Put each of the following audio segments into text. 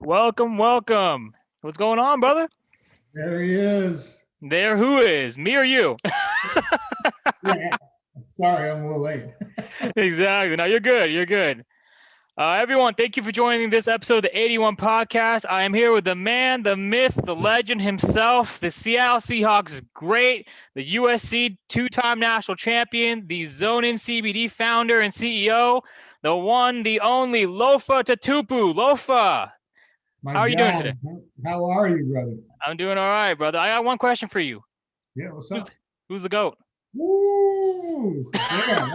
Welcome, welcome. What's going on, brother? There he is. There, who is? Me or you? Yeah. Sorry, I'm a little late. Exactly. No, you're good. You're good. Everyone, thank you for joining this episode of the 81 podcast. I am here with the man, the myth, the legend himself, the Seattle Seahawks great, the USC two-time national champion, the ZoneIn CBD founder and CEO, the one, the only Lofa Tatupu. Lofa, My how are you doing today? God, how are you, brother? I'm doing all right, brother. I got one question for you. Yeah, what's Who's up? who's the GOAT? Woo! Yeah,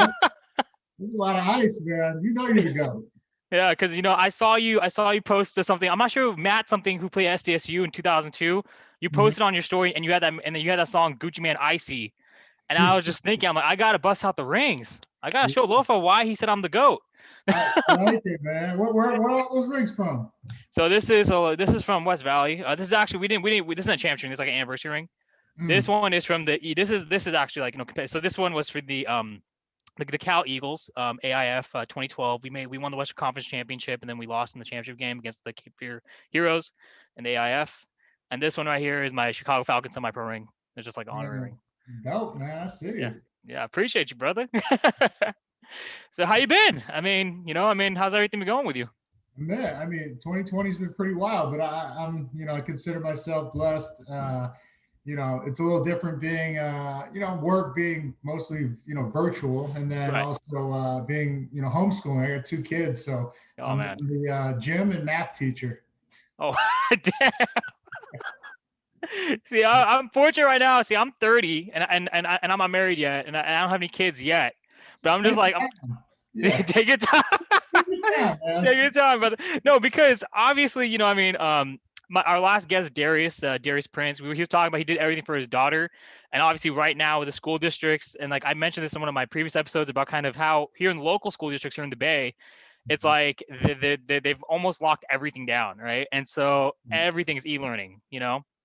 that's a lot of ice, man. You know you're the GOAT. Yeah, because I saw you post something. I'm not sure Matt something who played SDSU in 2002. You Mhm. posted on your story, and you had that song Gucci Man Icy, and I was just thinking, I'm like, I gotta bust out the rings. I gotta show Lofa why he said I'm the GOAT. I like it, man. Where are all those rings from? So this is from West Valley. This is actually this isn't a championship. It's like an anniversary ring. This Mm. one is from this is actually like so this one was for the Cal Eagles, AIF 2012. We won the Western Conference Championship, and then we lost in the championship game against the Cape Fear Heroes in the AIF. And this one right here is my Chicago Falcons semi-pro ring. It's just like an honorary Yeah, ring. dope, man. I see Yeah, it. yeah, appreciate you, brother. So how you been? How's everything been going with you? Man, I mean, 2020's been pretty wild, but I consider myself blessed. It's a little different being, work being mostly, virtual, and then Right. also being, homeschooling. I got two kids, so Oh I'm man. the gym and math teacher. Oh, damn. See, I'm fortunate right now. See, I'm 30, and I'm not married yet, and I don't have any kids yet. But I'm just Take like, your time. Yeah, take your time. take your time, man. Take your time, brother. No, because obviously, our last guest, Darius Prince, he was talking about he did everything for his daughter, and obviously, right now with the school districts, and like I mentioned this in one of my previous episodes about kind of how here in the local school districts here in the Bay, it's like they've almost locked everything down, right? And so everything's e-learning.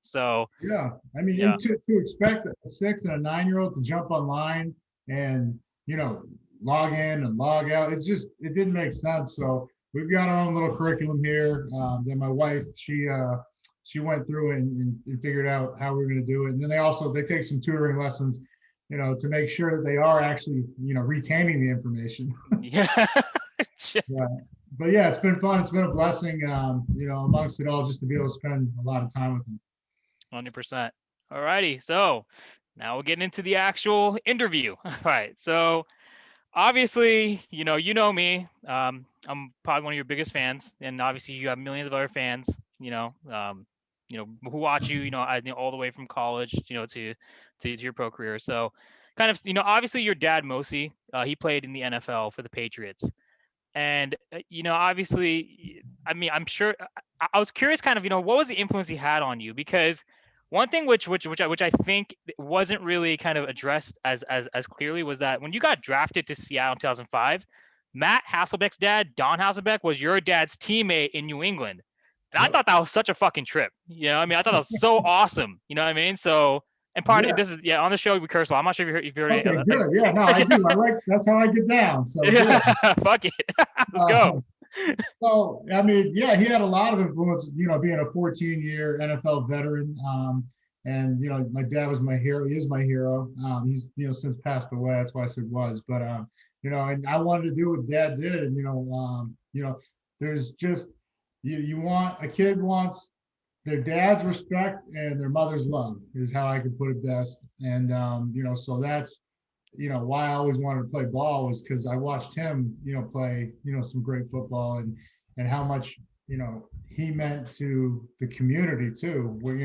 So Yeah, I mean, yeah, and to expect a 6 and a 9-year-old to jump online and you know log in and log out, it didn't make sense. So we've got our own little curriculum here. Then my wife, she went through and figured out how we're going to do it. And then they take some tutoring lessons, to make sure that they are actually retaining the information. yeah. Yeah. But yeah, it's been fun. It's been a blessing, amongst it all, just to be able to spend a lot of time with them. 100%. All righty. So now we're getting into the actual interview. All right. So obviously, you know me. I'm probably one of your biggest fans, and obviously you have millions of other fans. Who watch you. All the way from college, to your pro career. So, kind of, obviously your dad Mosi, he played in the NFL for the Patriots, and obviously, I mean, I'm sure. I was curious, kind of, what was the influence he had on you? Because one thing which I think wasn't really kind of addressed as clearly was that when you got drafted to Seattle in 2005, Matt Hasselbeck's dad, Don Hasselbeck, was your dad's teammate in New England, and I Yep. thought that was such a fucking trip. I thought that was so awesome. You know what I mean? So, and part of Yeah. this is, yeah, on the show we curse a lot. I'm not sure if you heard it. Okay, good. Yeah, no, I do. That's how I get down. So Yeah, good. fuck it, let's Uh, go. so I mean, yeah, he had a lot of influence. Being a 14-year NFL veteran, and my dad was my hero. He is my hero. He's since passed away. That's why I said was. But and I wanted to do what Dad did, and there's just you want a kid wants their dad's respect and their mother's love is how I could put it best. And so that's why I always wanted to play ball was because I watched him, play, some great football and how much, he meant to the community too, where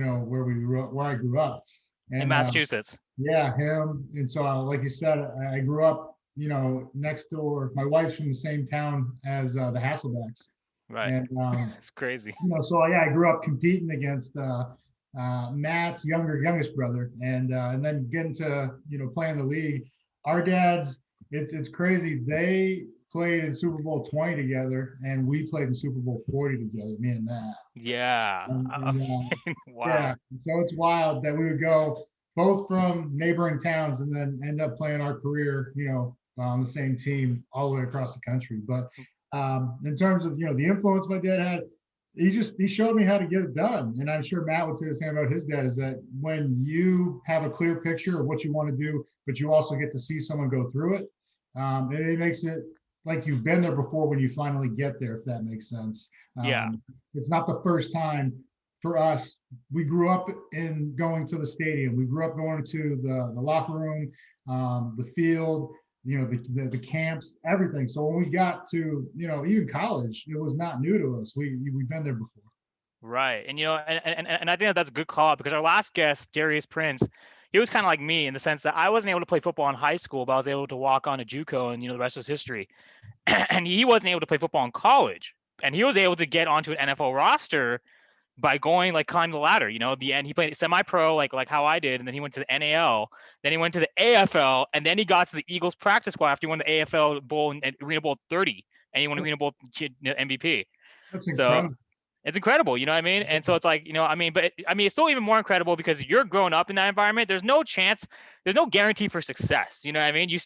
I grew up. In And Massachusetts. yeah, him. And so, like you said, I grew up, next door. My wife's from the same town as the Hasselbecks. Right. And It's crazy. so yeah, I grew up competing against Matt's youngest brother, and then getting to play in the league. Our dads, it's crazy. They played in Super Bowl 20 together, and we played in Super Bowl 40 together. Me and Matt. Yeah. I And mean, yeah, wow. so it's wild that we would go both from neighboring towns and then end up playing our career, on the same team all the way across the country. But in terms of the influence my dad had, he showed me how to get it done. And I'm sure Matt would say the same about his dad, is that when you have a clear picture of what you want to do, but you also get to see someone go through it, it makes it like you've been there before when you finally get there, if that makes sense. Yeah. It's not the first time for us. We grew up in going to the stadium. We grew up going to the locker room, the field, the camps, everything. So when we got to, even college, it was not new to us. We've been there before. Right. And and I think that that's a good call because our last guest, Darius Prince, he was kind of like me in the sense that I wasn't able to play football in high school, but I was able to walk on to JUCO, and the rest was history. And he wasn't able to play football in college, and he was able to get onto an NFL roster by going like climbing the ladder. The end he played semi-pro like how I did, and then he went to the NAL, then he went to the AFL, and then he got to the Eagles practice squad after he won the AFL Bowl and Arena Bowl 30, and he won Arena Bowl MVP. That's So incredible. it's incredible, you know what I mean? And so it's like, but it's still even more incredible because you're growing up in that environment. There's no chance, there's no guarantee for success. You know what I mean? You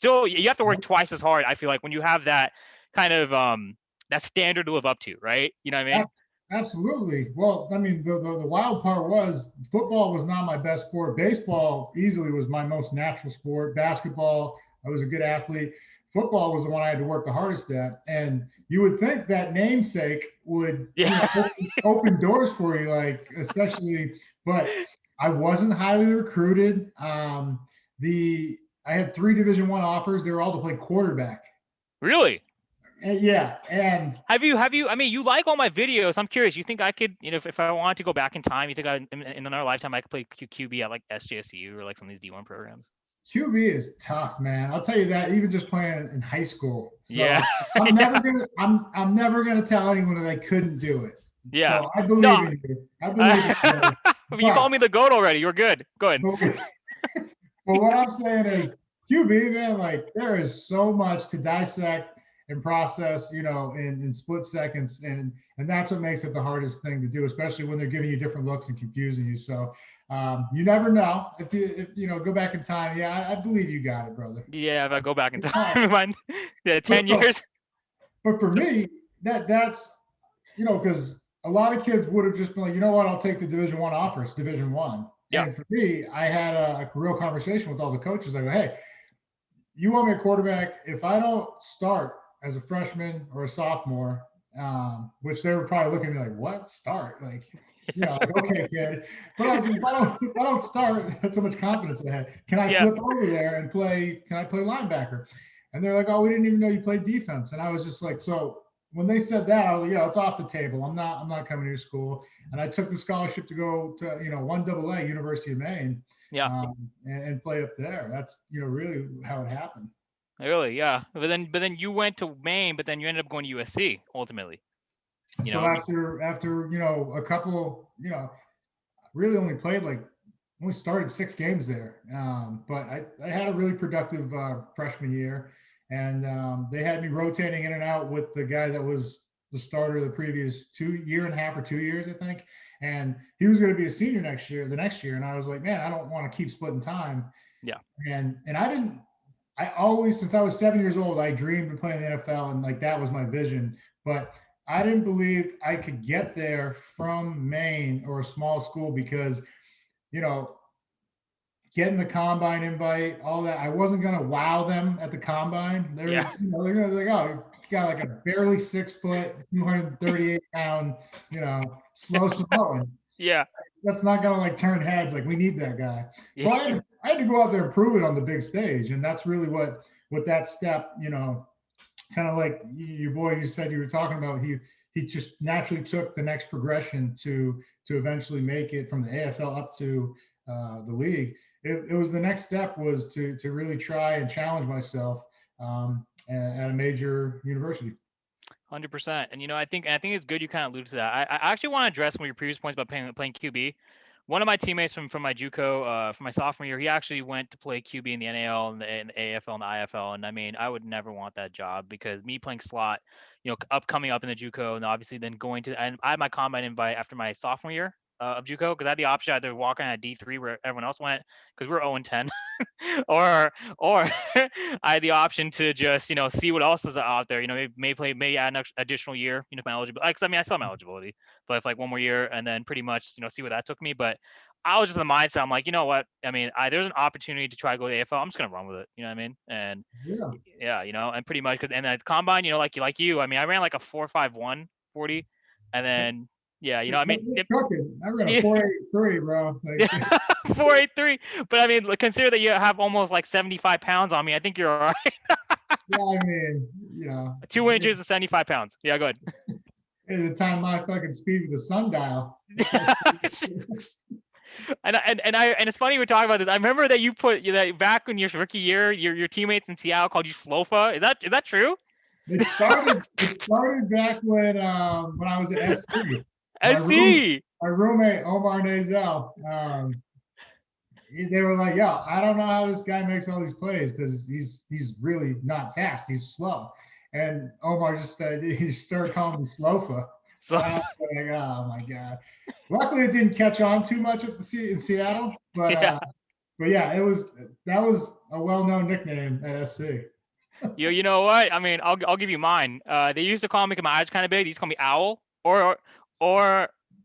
have to work twice as hard, I feel like, when you have that kind of that standard to live up to, right? You know what I mean? Absolutely. Well, I mean, the wild part was football was not my best sport. Baseball easily was my most natural sport. Basketball, I was a good athlete. Football was the one I had to work the hardest at. And you would think that namesake would, Yeah. open doors for you, like especially, but I wasn't highly recruited. The I had 3 Division I offers. They were all to play quarterback. Really? And yeah, and Have you you like all my videos. I'm curious. You think I could, if I wanted to go back in time, you think in another lifetime I could play QB at like SJSU or like some of these D1 programs? QB is tough, man. I'll tell you that, even just playing in high school. Yeah. So I'm never gonna tell anyone that I couldn't do it. Yeah. So I believe No. in you. I believe in you. You But, called me the goat already. You're good. Go ahead. but, but what I'm saying is QB, man, like there is so much to dissect and process, in split seconds. And that's what makes it the hardest thing to do, especially when they're giving you different looks and confusing you. So you never know if go back in time. Yeah, I believe you got it, brother. Yeah, if I go back in time, yeah, 10 But, years. but for me, that's because a lot of kids would have just been like, you know what, I'll take the Division I offers, Division I. Yeah. And for me, I had a real conversation with all the coaches. I go, hey, you want me a quarterback? If I don't start as a freshman or a sophomore, which they were probably looking at me like, what start? Like, like, okay, kid. But I was like, if I don't start, that's so much confidence I had. Can I Yeah. flip over there and play? Can I play linebacker? And they're like, oh, we didn't even know you played defense. And I was just like, so when they said that, I was like, yeah, it's off the table. I'm not coming to your school. And I took the scholarship to go to, 1AA, University of Maine, Yeah. and play up there. That's, really how it happened. Really, yeah. But then you went to Maine, but then you ended up going to USC ultimately. So after a couple, really only played only started 6 games there. But I had a really productive freshman year, and they had me rotating in and out with the guy that was the starter the previous 2.5 or 2 years, I think. And he was going to be a senior the next year. And I was like, man, I don't want to keep splitting time. Yeah. And I always, since I was 7 years old, I dreamed of playing the NFL, and like that was my vision. But I didn't believe I could get there from Maine or a small school because, you know, getting the combine invite, all that. I wasn't gonna wow them at the combine. They're, Yeah. they're gonna be like, oh, you got like a barely 6 foot, 238 pound, slow Samoan. Yeah. That's not gonna like turn heads. Like we need that guy. So Yeah. I had to go out there and prove it on the big stage, and that's really what that step, kind of like your boy you said you were talking about. He just naturally took the next progression to eventually make it from the AFL up to the league. It was the next step was to really try and challenge myself at a major university. 100%. And I think it's good you kind of alluded to that. I actually want to address one of your previous points about playing QB. One of my teammates from my JUCO, from my sophomore year, he actually went to play QB in the NAL and the AFL and the IFL. And I mean, I would never want that job because me playing slot, coming up in the JUCO, and obviously then going to, and I had my combine invite after my sophomore year of JUCO because I had the option either walk on at D3 where everyone else went because we're 0-10. or I had the option to just see what else is out there. Maybe add an additional year. My eligibility. Because I mean, I still have my eligibility, but if like one more year and then pretty much see where that took me. But I was just in the mindset. I'm like, you know what? I mean, there's an opportunity to try to go to the AFL. I'm just gonna run with it. You know what I mean? And Yeah. yeah, and pretty much and at combine, like you. I mean, I ran like a 4.51 40, and then yeah, Shit, I I mean, was cooking. I ran a 4.83, bro. Like, yeah, 4.83. But I mean, consider that you have almost like 75 pounds on me. I think you're all right. yeah, I mean, 2 inches to 75 pounds. Yeah, good. at the time my fucking speed with the sundial. That's how And it's funny we're talking about this. I remember that you put that back in your rookie year, your teammates in Seattle called you Slofa. Is that true? it started back when I was at SC. I My room see. my roommate Omar Nazel, they were like, "Yo, I don't know how this guy makes all these plays because he's really not fast. He's slow." And Omar just he started calling me Slofa. So And I was like, "Oh my god!" Luckily, it didn't catch on too much in Seattle, yeah, but yeah, that was a well-known nickname at SC. you know what? I mean, I'll give you mine. They used to call me because my eyes kind of big. They used to call me Owl, or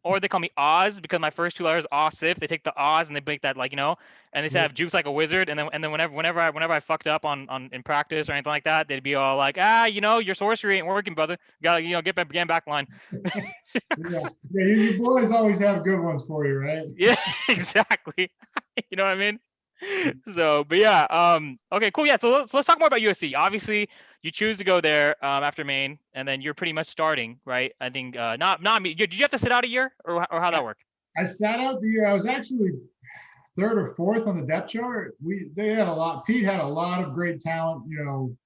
or they call me Oz because my first two letters Osif. They take the Oz and they make that and they say I have jukes like a wizard. And then whenever I fucked up on in practice or anything like that, they'd be all like, your sorcery ain't working, brother. You gotta get back line. Yeah, your boys always have good ones for you, right? Yeah, exactly. You know what I mean? So, but yeah, okay, cool. Yeah, so let's talk more about USC. Obviously, you choose to go there after Maine, and then you're pretty much starting, right? I think not me. Did you have to sit out a year, or how that work? I sat out the year. I was actually third or fourth on the depth chart. They had a lot. Pete had a lot of great talent,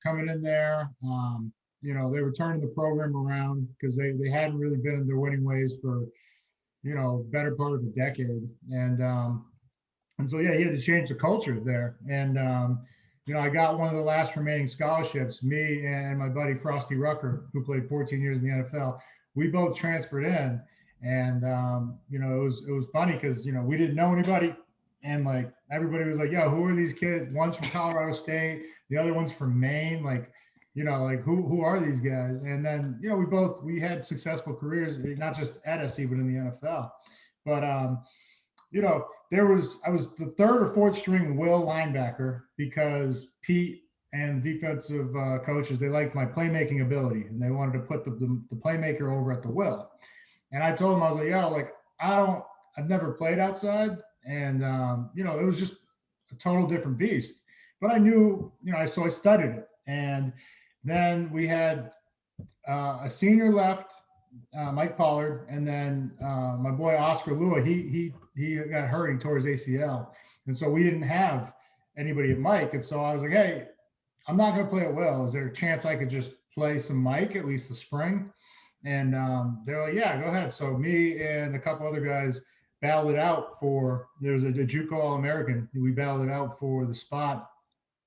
coming in there. They were turning the program around because they hadn't really been in their winning ways for better part of a decade, and so yeah, he had to change the culture there. And I got one of the last remaining scholarships. Me and my buddy Frosty Rucker, who played 14 years in the NFL, we both transferred in. And it was funny because we didn't know anybody, and like everybody was like, "Yo, who are these kids? One's from Colorado State, the other one's from Maine. Like who are these guys?" And then we had successful careers, not just at SC but in the NFL. But I was the third or fourth string will linebacker because Pete and defensive coaches, they liked my playmaking ability and they wanted to put the playmaker over at the will. And I told him, I was like, "Yo, like I've never played outside, and it was just a total different beast." But I knew, so I studied it, and then we had a senior left, Mike Pollard, and then my boy Oscar Lua. He got hurt. He tore his ACL, and so we didn't have anybody at Mike. And so I was like, "Hey, I'm not going to play at will. Is there a chance I could just play some Mike at least the spring?" And they're like, "Yeah, go ahead." So me and a couple other guys battled it out for. There was a JUCO All-American. We battled it out for the spot,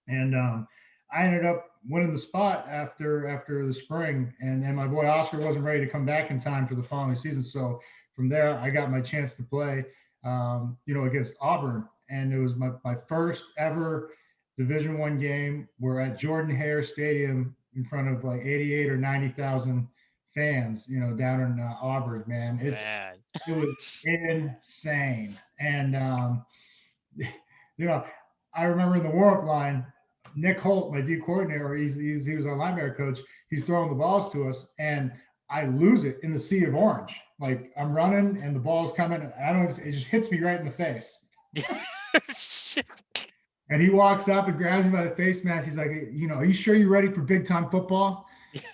and I ended up winning the spot after the spring. And then my boy Oscar wasn't ready to come back in time for the following season. So from there, I got my chance to play, against Auburn, and it was my first ever Division I game. We're at Jordan Hare Stadium in front of like 88 or 90,000 fans, down in Auburn. Man, Man. it was insane. And I remember in the warm-up line, Nick Holt, my D coordinator, he was our linebacker coach. He's throwing the balls to us, and I lose it in the sea of orange. Like I'm running, and the ball's coming, and I don't. It just hits me right in the face. And he walks up and grabs me by the face mask. He's like, "Are you sure you're ready for big time football?"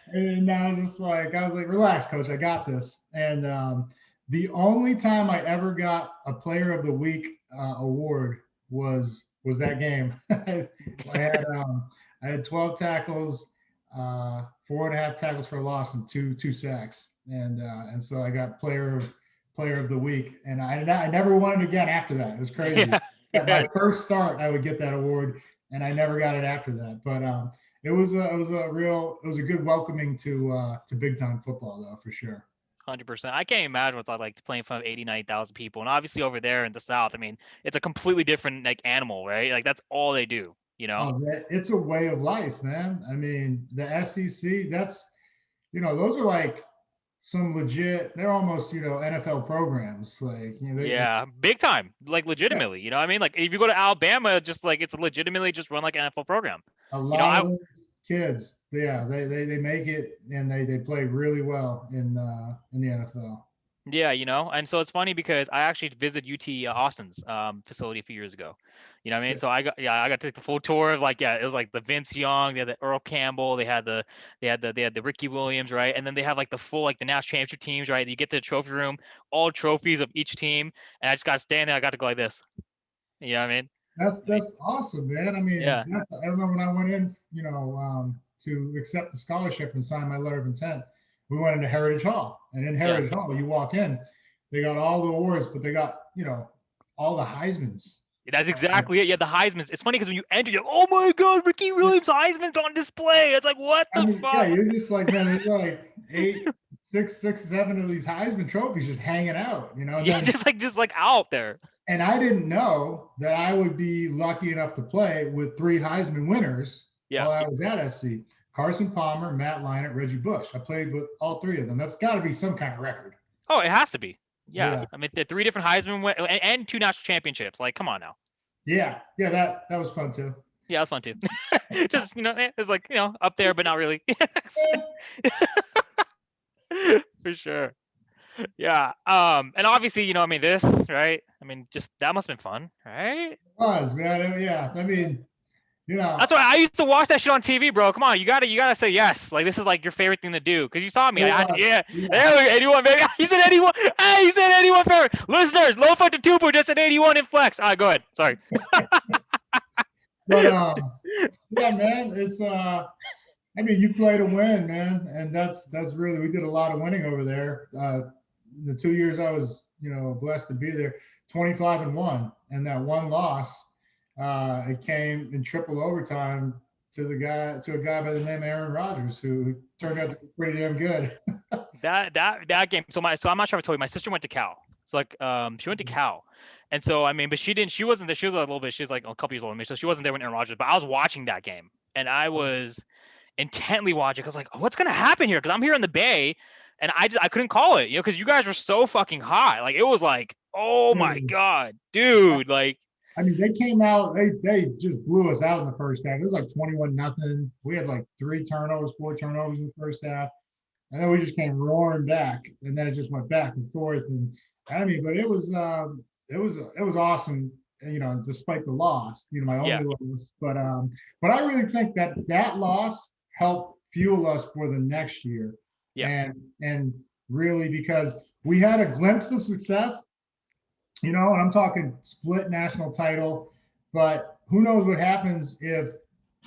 And I was like, "Relax, coach. I got this." And the only time I ever got a Player of the Week award was that game. I had 12 tackles, 4.5 tackles for a loss, and two sacks, and so I got player of the week, and I never won it again after that. It was crazy. At my first start, I would get that award, and I never got it after that. But it was a good welcoming to big time football, though, for sure. 100%. I can't imagine what's like playing in front of 80, 90,000 people. And obviously over there in the South, I mean, it's a completely different like animal, right? Like that's all they do, you know? Oh, it's a way of life, man. I mean, the SEC, that's, those are like some legit, they're almost, NFL programs. Like, Yeah, big time. Like yeah, legitimately, you know what I mean? Like if you go to Alabama, just like it's legitimately just run like an NFL program. a You know, lot of I those kids, yeah, they make it and they play really well in the NFL. Yeah, you know, and so it's funny because I actually visited UT Austin's facility a few years ago. You know what I mean? So So I got to take the full tour of like it was like the Vince Young, they had the Earl Campbell, they had the Ricky Williams, right? And then they have like the full like the national championship teams, right? You get to the trophy room, all trophies of each team, and I just got to stand there. I got to go like this. You know what I mean? Like, that's awesome, man. I mean, yeah, I remember when I went in, to accept the scholarship and sign my letter of intent. We went into Heritage Hall, and in yeah. Heritage Hall, you walk in, they got all the awards, but they got all the Heisman's. That's Like, exactly it. Yeah, the Heisman's. It's funny because when you enter, you're like, oh my God, Ricky Williams Heisman's on display. It's like, what I the mean, yeah, fuck? you're just like, man, there's like six, seven of these Heisman trophies just hanging out, and Yeah, then just like out there. and I didn't know that I would be lucky enough to play with three Heisman winners Yeah. while I was at SC. Carson Palmer, Matt Leinart, Reggie Bush. I played with all three of them. That's got to be some kind of record. Oh, it has to be. Yeah. Yeah, I mean, the three different and two national championships. Like, come on now. yeah. That was fun too. Yeah, that's fun too. Just, it's like, up there, but not really. For sure. Yeah. And obviously, I mean, this, right? I mean, just that must have been fun, right? It was, man. Yeah, I mean, That's why I used to watch that shit on TV, bro. Come on, you gotta say yes. Like this is like your favorite thing to do because you saw me. it I had to, was. yeah. Yeah. There we go, 81, baby. He said 81. Hey, he said 81 favorite. Listeners, Lofa Tatupu just said 81 in flex. All right, go ahead. Sorry. But yeah, man, it's I mean, you play to win, man, and that's really we did a lot of winning over there. The 2 years I was, blessed to be there, 25-1, and that one loss, it came in triple overtime to a guy by the name of Aaron Rodgers, who turned out to be pretty damn good. That game. So I'm not sure if I told you. My sister went to Cal. So like she went to Cal, and so I mean, but she wasn't there. She was a little bit. She was like a couple years older than me, so she wasn't there when Aaron Rodgers. But I was watching that game, and I was intently watching because like, what's gonna happen here? Because I'm here in the Bay, and I couldn't call it, because you guys were so fucking hot. Like it was like, oh my God, dude, like. I mean, they came out, they just blew us out in the first half. It was like 21-0. We had like 3 turnovers, 4 turnovers in the first half. And then we just came roaring back, and then it just went back and forth. And I mean, but it was awesome, despite the loss, my Yeah, only loss. But I really think that loss helped fuel us for the next year, yeah, and really because we had a glimpse of success, and I'm talking split national title, but who knows what happens if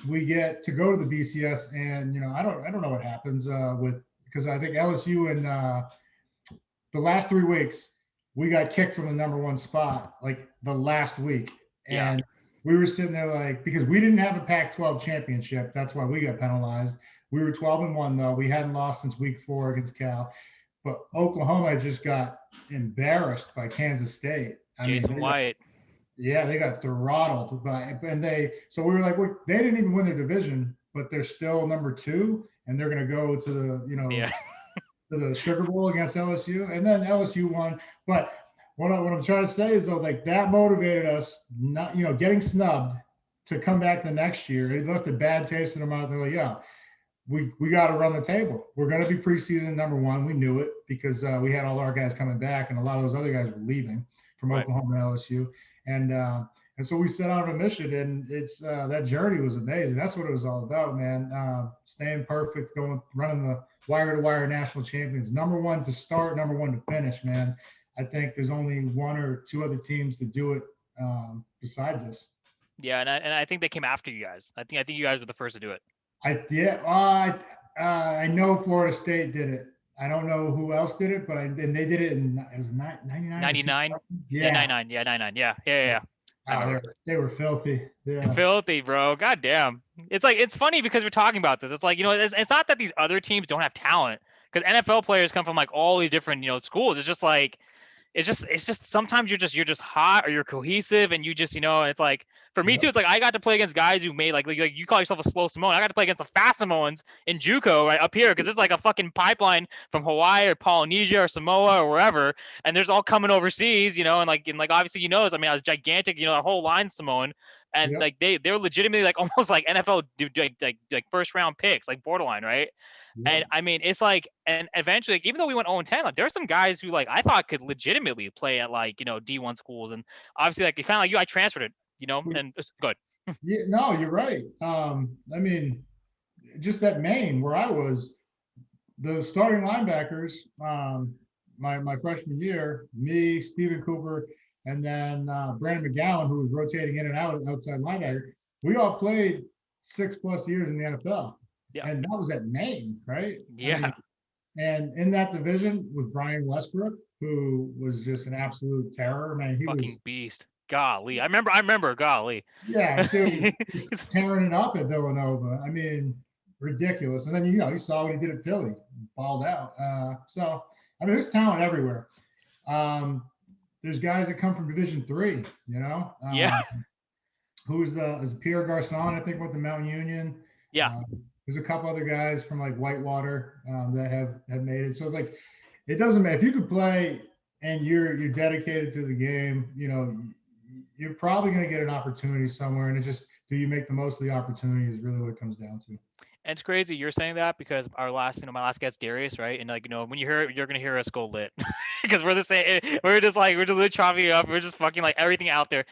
we get to go to the BCS, and I don't know what happens with because I think LSU and the last 3 weeks we got kicked from the number one spot like the last week, yeah. and we were sitting there like because we didn't have a Pac-12 championship. That's why we got penalized. We were 12-1 though. We hadn't lost since week 4 against Cal, but Oklahoma just got embarrassed by Kansas State. I mean, Jason White. yeah, they got throttled by, and so we were like, they didn't even win their division, but they're still number 2, and they're going to go to Yeah, to the Sugar Bowl against LSU, and then LSU won. But what I'm trying to say is though, like that motivated us, not getting snubbed, to come back the next year. It left a bad taste in their mouth. They're like, yeah, we got to run the table. We're going to be preseason number 1. We knew it because we had all our guys coming back, and a lot of those other guys were leaving from right. Oklahoma and LSU, and so we set out on a mission, and it's that journey was amazing. That's what it was all about, man. Staying perfect, running the wire to wire national champions, number 1 to start, number 1 to finish, man. I think there's only 1 or 2 other teams to do it besides us. Yeah, and I think they came after you guys. I think you guys were the first to do it. I know Florida State did it. I don't know who else did it, but and they did it in it was 99. 99. Yeah, 99. Yeah, 99. Yeah. I remember. They were filthy. Yeah. Filthy, bro. God damn. It's like it's funny because we're talking about this. It's like it's not that these other teams don't have talent. because NFL players come from like all these different schools. It's just like it's just sometimes you're just hot or you're cohesive and you just it's like for me too. Yep. It's like I got to play against guys who made like you call yourself a slow Samoan. I got to play against the fast Samoans in JUCO right up here because there's like a fucking pipeline from Hawaii or Polynesia or Samoa or wherever, and there's all coming overseas, and obviously I mean I was gigantic, the whole line Samoan, and Yep. like they're legitimately like almost like NFL like first round picks, like borderline, right? And Yep. I mean, it's like, and eventually, like, even though we went 0-10, like there's some guys who like I thought could legitimately play at like D1 schools, and obviously like kind of like you, I transferred it, and it's good. Yeah, no, you're right. I mean, just at Maine, where I was, the starting linebackers, my freshman year, me, Stephen Cooper, and then Brandon McGowan, who was rotating in and out outside linebacker, we all played 6+ years in the NFL, Yeah, and that was at Maine, right? I mean, yeah, and in that division was Brian Westbrook, who was just an absolute terror. Man, he was, fucking beast. Golly, I remember. Golly. yeah, dude, was tearing it up at Villanova. I mean, ridiculous. And then you saw what he did at Philly, balled out. So I mean, there's talent everywhere. Um, there's guys that come from Division 3. Yeah, Who's is Pierre Garcon? I think went to Mount Union. yeah. Uh, there's a couple other guys from like Whitewater that have made it. So like, it doesn't matter if you could play and you're dedicated to the game. You're probably going to get an opportunity somewhere, and it just, do you make the most of the opportunity is really what it comes down to. And it's crazy you're saying that because my last guest Darius, right? And like when you hear it, you're gonna hear us go lit because we're the same. We're just literally chopping it up. We're just fucking like everything out there.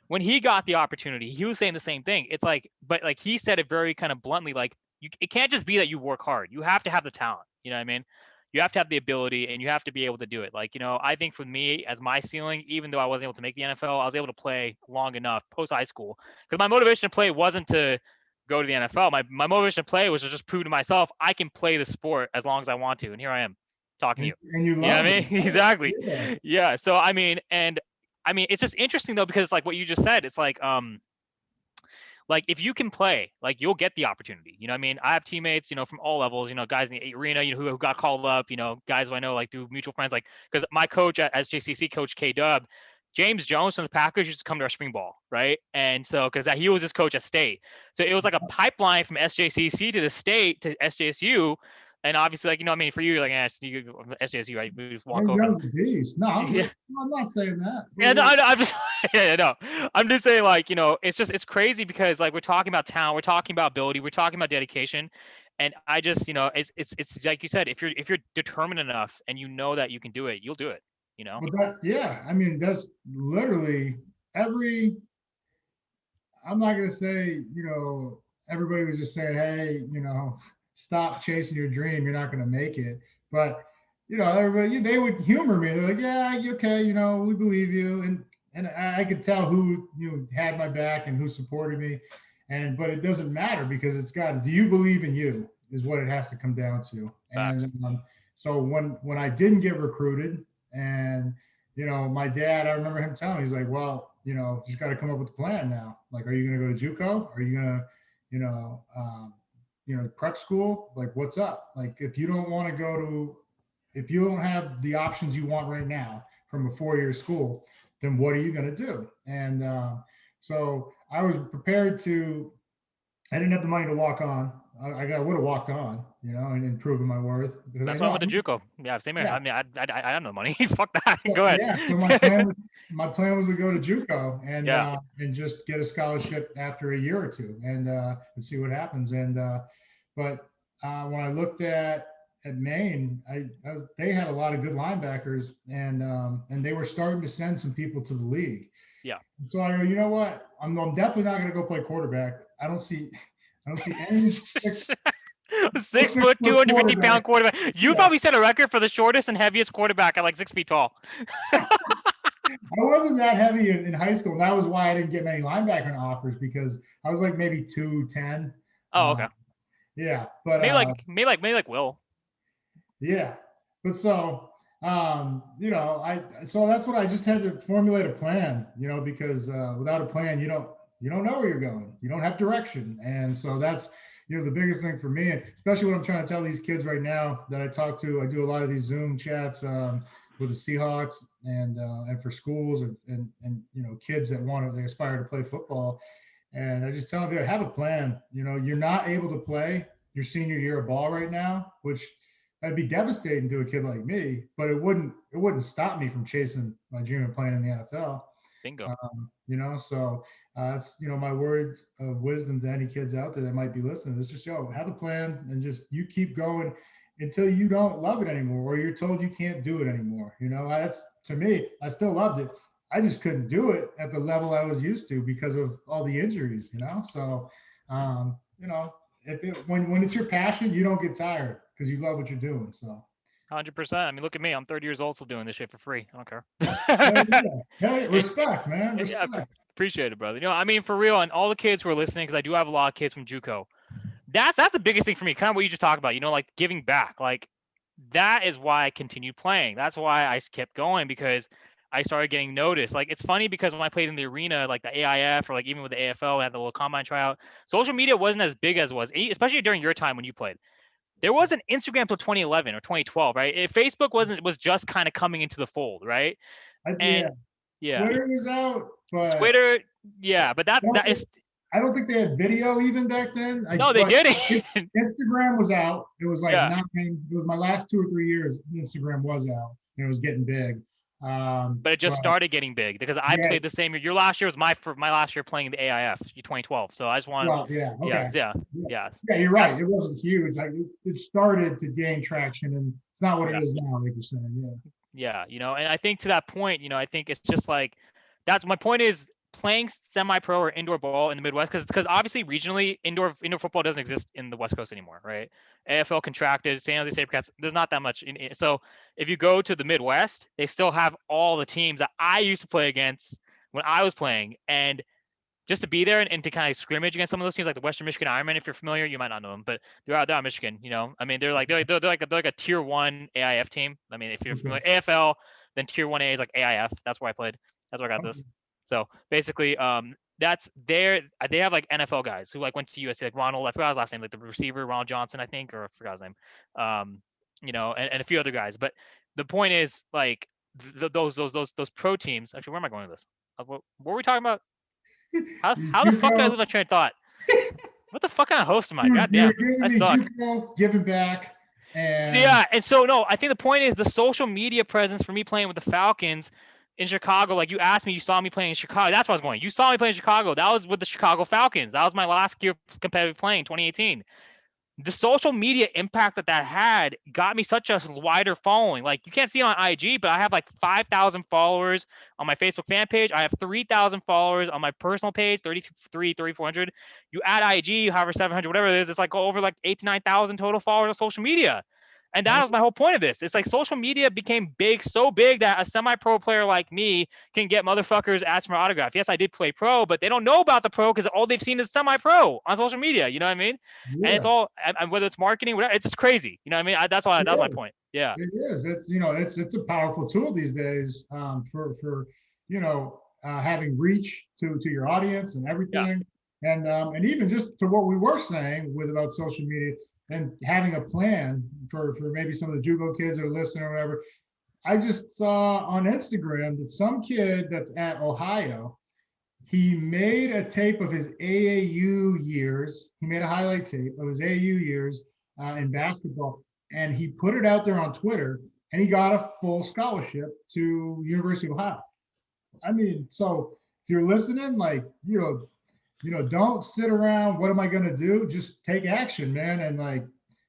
When he got the opportunity, he was saying the same thing. It's like, but like he said it very kind of bluntly, like it can't just be that you work hard. You have to have the talent. You know what I mean? You have to have the ability and you have to be able to do it. Like, I think for me as my ceiling, even though I wasn't able to make the NFL, I was able to play long enough post high school because my motivation to play wasn't to go to the NFL. My motivation to play was to just prove to myself I can play the sport as long as I want to. And here I am talking to And, you. and you You know what loved I it, mean? right? Exactly. Yeah. Yeah. So I mean, it's just interesting though because like what you just said, it's like if you can play, like you'll get the opportunity. You know what I mean? I have teammates, from all levels, guys in the arena, who got called up, guys who I know like through mutual friends, like because my coach at SJCC, Coach K Dub, James Jones from the Packers used to come to our spring ball, right? And so because he was his coach at State, so it was like a pipeline from SJCC to the State to SJSU, and obviously like I mean for you like SJSU, right? We just walk James over. Jones is a beast. No, Yeah. I'm not saying that. Yeah, no, I'm just yeah, no. I'm just saying like, it's crazy because like we're talking about talent, we're talking about ability, we're talking about dedication. And I just, it's like you said, if you're determined enough and you know that you can do it, you'll do it, you know? But yeah, I mean, that's literally every, I'm not going to say, everybody was just saying, hey, stop chasing your dream. You're not going to make it. But, everybody, they would humor me. They're like, yeah, okay, we believe you. And I could tell who had my back and who supported me. But it doesn't matter because it's got, do you believe in you is what it has to come down to. Facts. And so when I didn't get recruited and my dad, I remember him telling me, he's like, well, just got to come up with a plan now. Like, are you going to go to JUCO? Are you going to, prep school? Like, what's up? Like, if you don't want to go to, if you don't have the options you want right now from a 4-year school, then what are you going to do? And so I was prepared to, I didn't have the money to walk on. I would have walked on, and proven my worth because I That's why I know, went to JUCO. Yeah, same here. yeah. I mean, I have no money. Fuck that. So, Go ahead. yeah, so my plan was to go to JUCO Yeah. and just get a scholarship after a year or two and see what happens. But when I looked at Maine, they had a lot of good linebackers and they were starting to send some people to the league. Yeah. So I go, you know what? I'm definitely not going to go play quarterback. I don't see any 6 foot, 6 foot 250-pound quarterbacks. quarterback. You Yeah, probably set a record for the shortest and heaviest quarterback at like 6 feet tall. I wasn't that heavy in high school. And that was why I didn't get many linebacker offers because I was like maybe 210. Oh, okay. Yeah, but Maybe like Will. yeah, but so so that's what I just had to formulate a plan, because without a plan, you don't know where you're going. You don't have direction, and so that's the biggest thing for me, and especially what I'm trying to tell these kids right now that I talk to, I do a lot of these Zoom chats with the Seahawks and for schools and kids that they aspire to play football. And I just tell them, have a plan. You're not able to play your senior year of ball right now, which that'd be devastating to a kid like me, but it wouldn't stop me from chasing my dream of playing in the NFL. Bingo. So it's my words of wisdom to any kids out there that might be listening. It's just have a plan and just you keep going until you don't love it anymore or you're told you can't do it anymore. That's to me. I still loved it. I just couldn't do it at the level I was used to because of all the injuries. So, when it's your passion, you don't get tired because you love what you're doing. So. 100%. I mean, look at me. I'm 30 years old, still doing this shit for free. I don't Hell care. yeah. Hey, respect, man. Yeah, Respect. appreciate it, brother. I mean, for real, and all the kids who are listening, because I do have a lot of kids from JUCO. That's the biggest thing for me. Kind of what you just talked about. Like giving back. Like that is why I continued playing. That's why I kept going because I started getting noticed. Like it's funny because when I played in the arena, like the AIF or like even with the AFL, I had the little combine tryout. Social media wasn't as big as it was, especially during your time when you played. There wasn't Instagram till 2011 or 2012, right? Facebook was just kind of coming into the fold, right? Yeah, And yeah, Twitter was out, but Twitter, yeah, but I don't that think, is I don't think they had video even back then. no, they But didn't. Instagram was out. It was like Yeah, nothing. It was my last 2 or 3 years. Instagram was out. And it was getting big. but it just But started getting big because I yeah, played the same year. Your last year was my last year playing the AIF, 2012. So I just want, well, yeah, yeah, okay. yeah, Yeah, yeah, yeah, you're that, right. It wasn't huge. Like it started to gain traction, and it's not what it yeah. is now. Like you're saying, yeah. Yeah, and I think to that point, I think it's just like that's my point is playing semi-pro or indoor ball in the Midwest because obviously regionally indoor football doesn't exist in the West Coast anymore, right? AFL contracted, San Jose Sabercats, there's not that much. So if you go to the Midwest, they still have all the teams that I used to play against when I was playing, and just to be there and to kind of scrimmage against some of those teams like the Western Michigan Ironmen, if you're familiar, you might not know them, but they're out Michigan. I mean, they're like a tier one AIF team. I mean, if you're Okay. familiar, AFL, then tier one A is like AIF. That's where I played. That's where I got Okay. this. So basically, that's there. They have like NFL guys who like went to USC, like Ronald. I forgot his last name, like the receiver Ronald Johnson, I think, or I forgot his name. And a few other guys. But the point is like those pro teams. Actually, where am I going with this? What were we talking about? How the fuck did I JUCO, lose my train of thought? What the fuck kind of host am I? you God you were damn, giving I me suck. JUCO, giving back, and Yeah, and so no, I think the point is the social media presence for me playing with the Falcons in Chicago. Like you asked me, you saw me playing in Chicago. That's where I was going. You saw me playing in Chicago. That was with the Chicago Falcons. That was my last year of competitive playing, 2018. The social media impact that had got me such a wider following. Like you can't see it on IG, but I have like 5,000 followers on my Facebook fan page. I have 3,000 followers on my personal page, 3,400. You add IG, however 700, whatever it is, it's like over like 8 to 9,000 total followers on social media. And that was my whole point of this. It's like social media became big, so big that a semi-pro player like me can get motherfuckers asking for autograph. Yes, I did play pro, but they don't know about the pro because all they've seen is semi-pro on social media. You know what I mean? And it's yeah, all, and whether it's marketing, whatever, it's just crazy. You know what I mean? That's my yeah. point. Yeah. It is. It's a powerful tool these days for having reach to your audience and Yeah. everything, and even just to what we were saying with about social media and having a plan for maybe some of the JUCO kids that are listening or whatever. I just saw on Instagram that some kid that's at Ohio, he made a tape of his AAU years. He made a highlight tape of his AAU years in basketball, and he put it out there on Twitter, and he got a full scholarship to University of Ohio. I mean, so if you're listening, like don't sit around. What am I going to do? Just take action, man, and like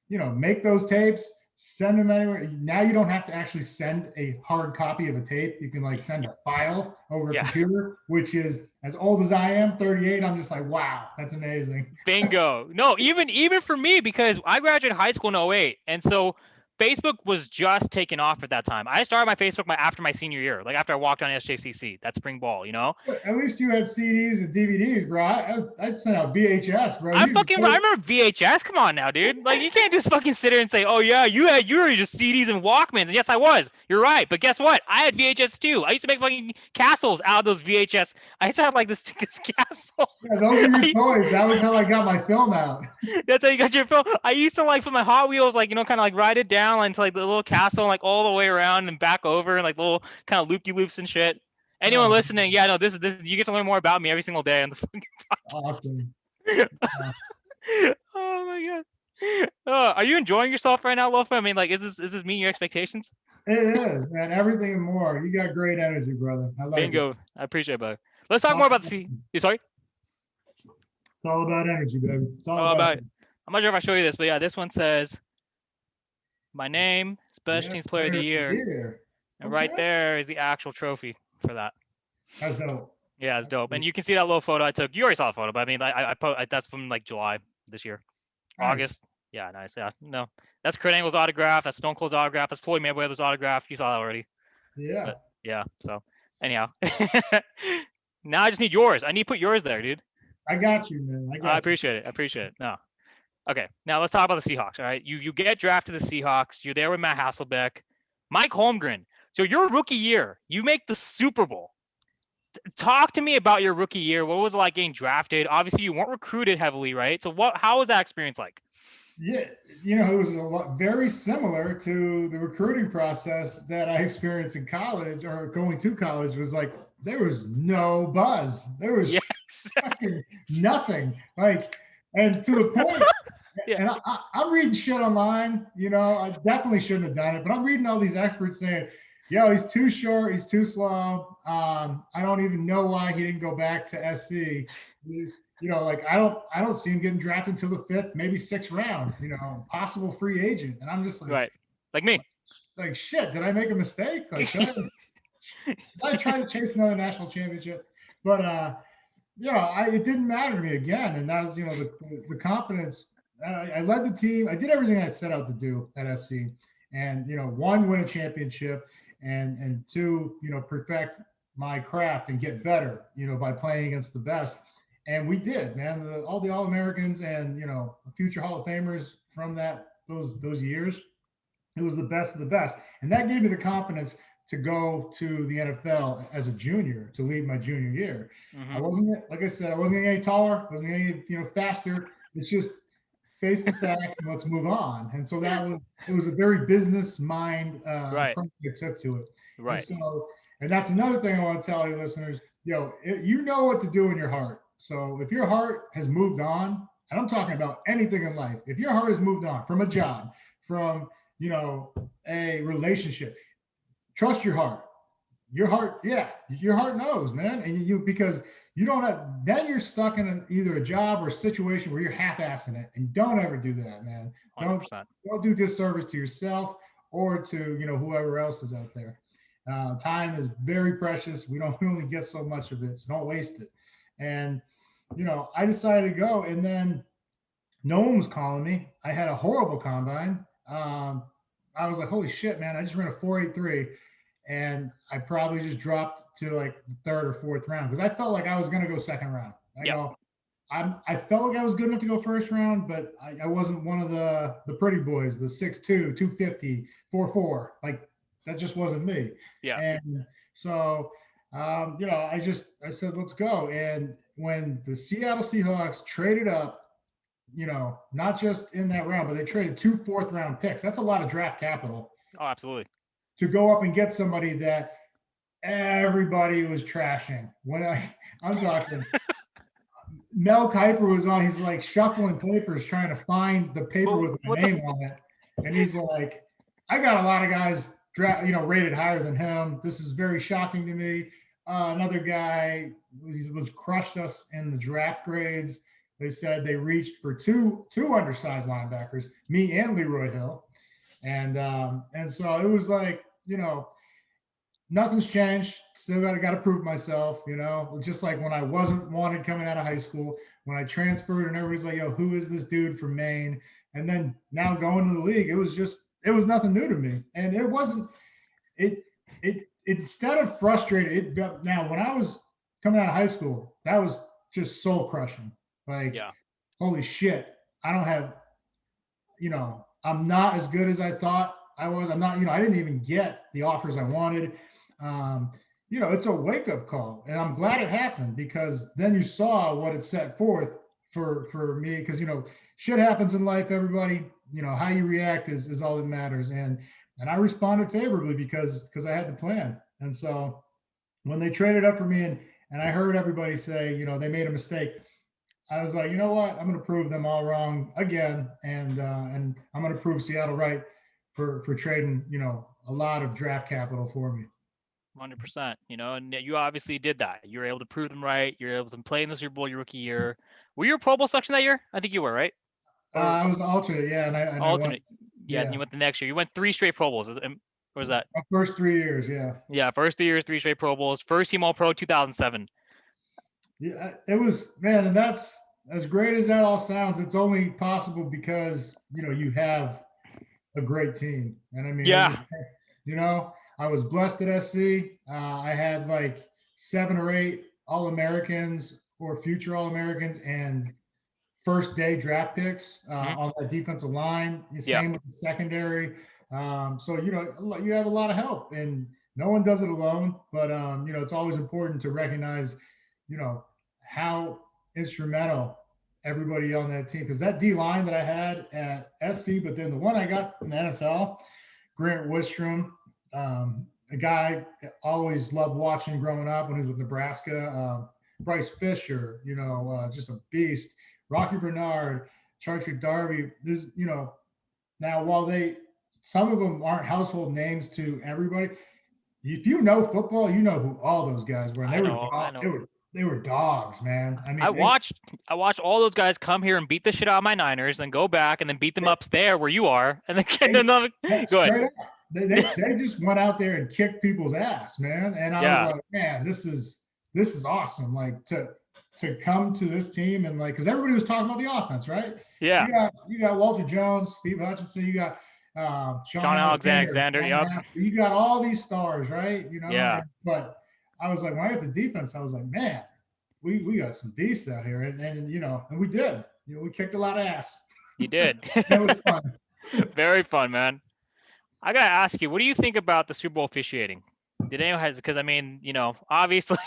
make those tapes. Send them anywhere. Now you don't have to actually send a hard copy of a tape. You can like send a file over a Yeah. computer, which is as old as I am, 38. I'm just like, wow, that's amazing. Bingo. No, even for me, because I graduated high school in 08. And so Facebook was just taking off at that time. I started my Facebook after my senior year, like after I walked on SJCC, that spring ball, you know. At least you had CDs and DVDs, bro. I'd send out VHS, bro. I remember VHS. Come on now, dude. Like, you can't just fucking sit here and say, "Oh yeah, you were just CDs and Walkmans." And yes, I was. You're right. But guess what? I had VHS too. I used to make fucking castles out of those VHS. I used to have like this castle. Yeah, those are your toys. That was how I got my film out. That's how you got your film. I used to like put my Hot Wheels, like, you know, kind of like ride it down into like the little castle, like all the way around and back over, and like little kind of loopy loops and shit. Anyone listening, yeah, no, this is you get to learn more about me every single day on this fucking podcast. Awesome. Oh my god. Are you enjoying yourself right now, Lofa? I mean, like, is this meeting your expectations? It is, man. Everything and more. You got great energy, brother. I like Bingo. it. I appreciate it, brother. Let's talk more about the sorry? It's all about energy, baby. It's all about it. I'm not sure if I show you this, but yeah, this one says my name, Special Teams Player of the Year. And right there is the actual trophy for that. That's dope. Yeah, it's dope. And you can see that little photo I took. You already saw the photo, but I mean, that's from like July this year. Nice. August. Yeah, nice. Yeah, no, that's Kurt Angle's autograph. That's Stone Cold's autograph. That's Floyd Mayweather's autograph. You saw that already. Yeah. But, yeah. So, anyhow, now I just need yours. I need to put yours there, dude. I got you, man. I appreciate it. I appreciate it. No. Okay, now let's talk about the Seahawks. All right, you get drafted to the Seahawks. You're there with Matt Hasselbeck, Mike Holmgren. So your rookie year, you make the Super Bowl. Talk to me about your rookie year. What was it like getting drafted? Obviously, you weren't recruited heavily, right? So how was that experience like? Yeah, you know, it was very similar to the recruiting process that I experienced in college or going to college. Was like there was no buzz. There was fucking nothing. Like, and to the point. And I'm reading shit online. You know, I definitely shouldn't have done it, but I'm reading all these experts saying, "Yo, he's too short. He's too slow. I don't even know why he didn't go back to SC." You know, like I don't see him getting drafted until the 5th, maybe 6th round. You know, possible free agent. And I'm just like, right, like me. Like, shit, did I make a mistake? Like, should I try to chase another national championship? But you know, it didn't matter to me again. And that was, you know, the confidence. I led the team. I did everything I set out to do at SC. And, you know, 1, win a championship, and 2, you know, perfect my craft and get better, you know, by playing against the best. And we did, man. All the All-Americans and, you know, future Hall of Famers from those years, it was the best of the best. And that gave me the confidence to go to the NFL as a junior, to lead my junior year. Mm-hmm. I wasn't, like I said, I wasn't getting any taller, I wasn't getting any, you know, faster. It's just face the facts and let's move on. And so it was a very business mind approach I took to it. Right. And that's another thing I want to tell you listeners, you know what to do in your heart. So if your heart has moved on, and I'm talking about anything in life, if your heart has moved on from a job, from, you know, a relationship, trust your heart. Your heart knows, man. And because you don't have, then you're stuck in either a job or a situation where you're half-assing it. And don't ever do that, man. 100%. Don't do disservice to yourself or to, you know, whoever else is out there. Time is very precious. We only get so much of it, so don't waste it. And, you know, I decided to go, and then no one was calling me. I had a horrible combine. I was like, holy shit, man, I just ran a 4.83. And I probably just dropped to like the 3rd or 4th round because I felt like I was going to go 2nd round. I felt like I was good enough to go 1st round, but I wasn't one of the pretty boys, the 6'2", 250, 4'4". Like, that just wasn't me. Yeah. And so, you know, I said, let's go. And when the Seattle Seahawks traded up, you know, not just in that round, but they traded 2 4th round picks. That's a lot of draft capital. Oh, absolutely. To go up and get somebody that everybody was trashing. When I'm talking, Mel Kiper was on, he's like shuffling papers, trying to find the paper with my name on it. And he's like, I got a lot of guys rated higher than him. This is very shocking to me. Another guy was crushed us in the draft grades. They said they reached for two undersized linebackers, me and Leroy Hill. And so it was like, you know, nothing's changed. Still got to prove myself, you know, just like when I wasn't wanted coming out of high school, when I transferred and everybody's like, yo, who is this dude from Maine? And then now going to the league, it was just it was nothing new to me. And it wasn't, it instead of frustrated, now when I was coming out of high school, that was just soul crushing. Like, Yeah. holy shit, I don't have, I'm not as good as I thought I was. I'm not, I didn't even get the offers I wanted. Um, it's a wake up call, and I'm glad it happened because then you saw what it set forth for me. Because shit happens in life, everybody. How you react is all that matters, and I responded favorably because I had the plan. And so when they traded up for me, and I heard everybody say, they made a mistake. I was like, you know what? I'm going to prove them all wrong again, and I'm going to prove Seattle right for trading, a lot of draft capital for me. 100%. And you obviously did that. You were able to prove them right. You were able to play in the Super Bowl your rookie year. Were you a Pro Bowl selection that year? I think you were, right? Or I was an alternate, yeah, and I went, alternate? Yeah, and yeah, you went the next year. You went 3 straight Pro Bowls. Was that? my first 3 years, yeah. Yeah, first 3 years, 3 straight Pro Bowls. First team All Pro 2007. Yeah, it was, man, and that's as great as that all sounds. It's only possible because you have a great team, and I mean it was, Yeah. I was blessed at SC. I had like 7 or 8 All Americans or future All Americans and first day draft picks Hmm. on that defensive line. Yeah. Same with the secondary. So you have a lot of help, and no one does it alone. But it's always important to recognize, you know, how instrumental everybody on that team, because that D line that I had at SC, but then the one I got in the NFL, Grant Wistrom, a guy I always loved watching growing up when he was with Nebraska. Bryce Fisher, just a beast. Rocky Bernard, Chartreuse Darby. There's, now while some of them aren't household names to everybody. If you know football, you know who all those guys were. And I know. I they know. were they were dogs, man. I I mean, watched I watched all those guys come here and beat the shit out of my Niners, then go back and then beat them they, up there where you are, and then get they another. Go ahead. straight up. They just went out there and kicked people's ass, man. And I was Yeah. like, man, this is awesome. Like to come to this team and like because everybody was talking about the offense, right? Yeah. You got Walter Jones, Steve Hutchinson, you got Sean Sean Alexander, Alexander. Yep. you got all these stars, right? Yeah. But I was like, when I got the defense, I was like, man, we got some beasts out here, and we did. We kicked a lot of ass. You did. That was fun. Very fun, man. I gotta ask you, what do you think about the Super Bowl officiating? Did anyone has because I mean, obviously,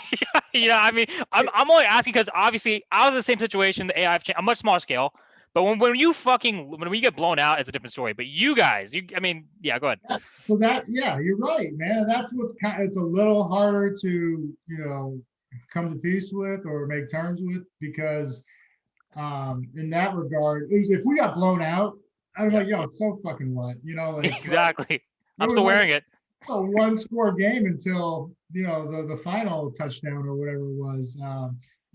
I mean, I'm only asking because obviously I was in the same situation. The AI changed, a much smaller scale, but when you get blown out, it's a different story. But you guys, I mean, yeah, go ahead. So yeah, you're right, man. That's it's a little harder to come to peace with or make terms with because in that regard, if we got blown out, I'd be Yeah, like, yo, so fucking what, like, exactly. it I'm was still like wearing it. a one score game until the final touchdown or whatever it was,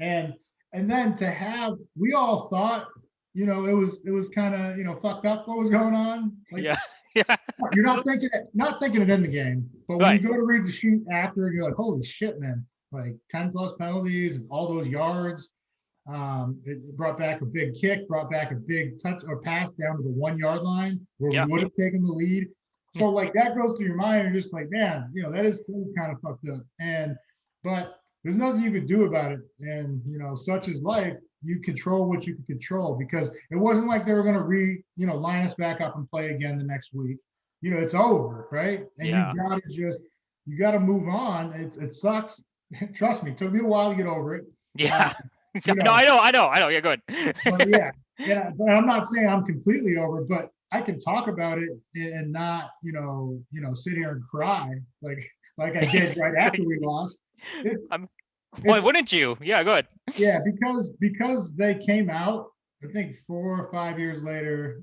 and then to have we all thought it was kind of fucked up what was going on, like Yeah, yeah, you're not thinking it in the game, but when you right. go to read the sheet after, you're like, holy shit, man! Like 10 plus penalties and all those yards. It brought back a big kick, brought back a big touch or pass down to the 1 yard line where we Yeah, would have taken the lead. So like that goes through your mind, and you're just like, man, that is kind of fucked up. But there's nothing you could do about it. And such is life. You control what you can control because it wasn't like they were going to line us back up and play again the next week. It's over, right? And yeah, you got to move on. It sucks. Trust me, it took me a while to get over it. yeah. You No, know, I know. Yeah, go but ahead. yeah, but I'm not saying I'm completely over, but I can talk about it and not, sit here and cry like I did right after we lost. It, I'm, why it's wouldn't you? Yeah, go ahead. yeah, because they came out. I think 4 or 5 years later,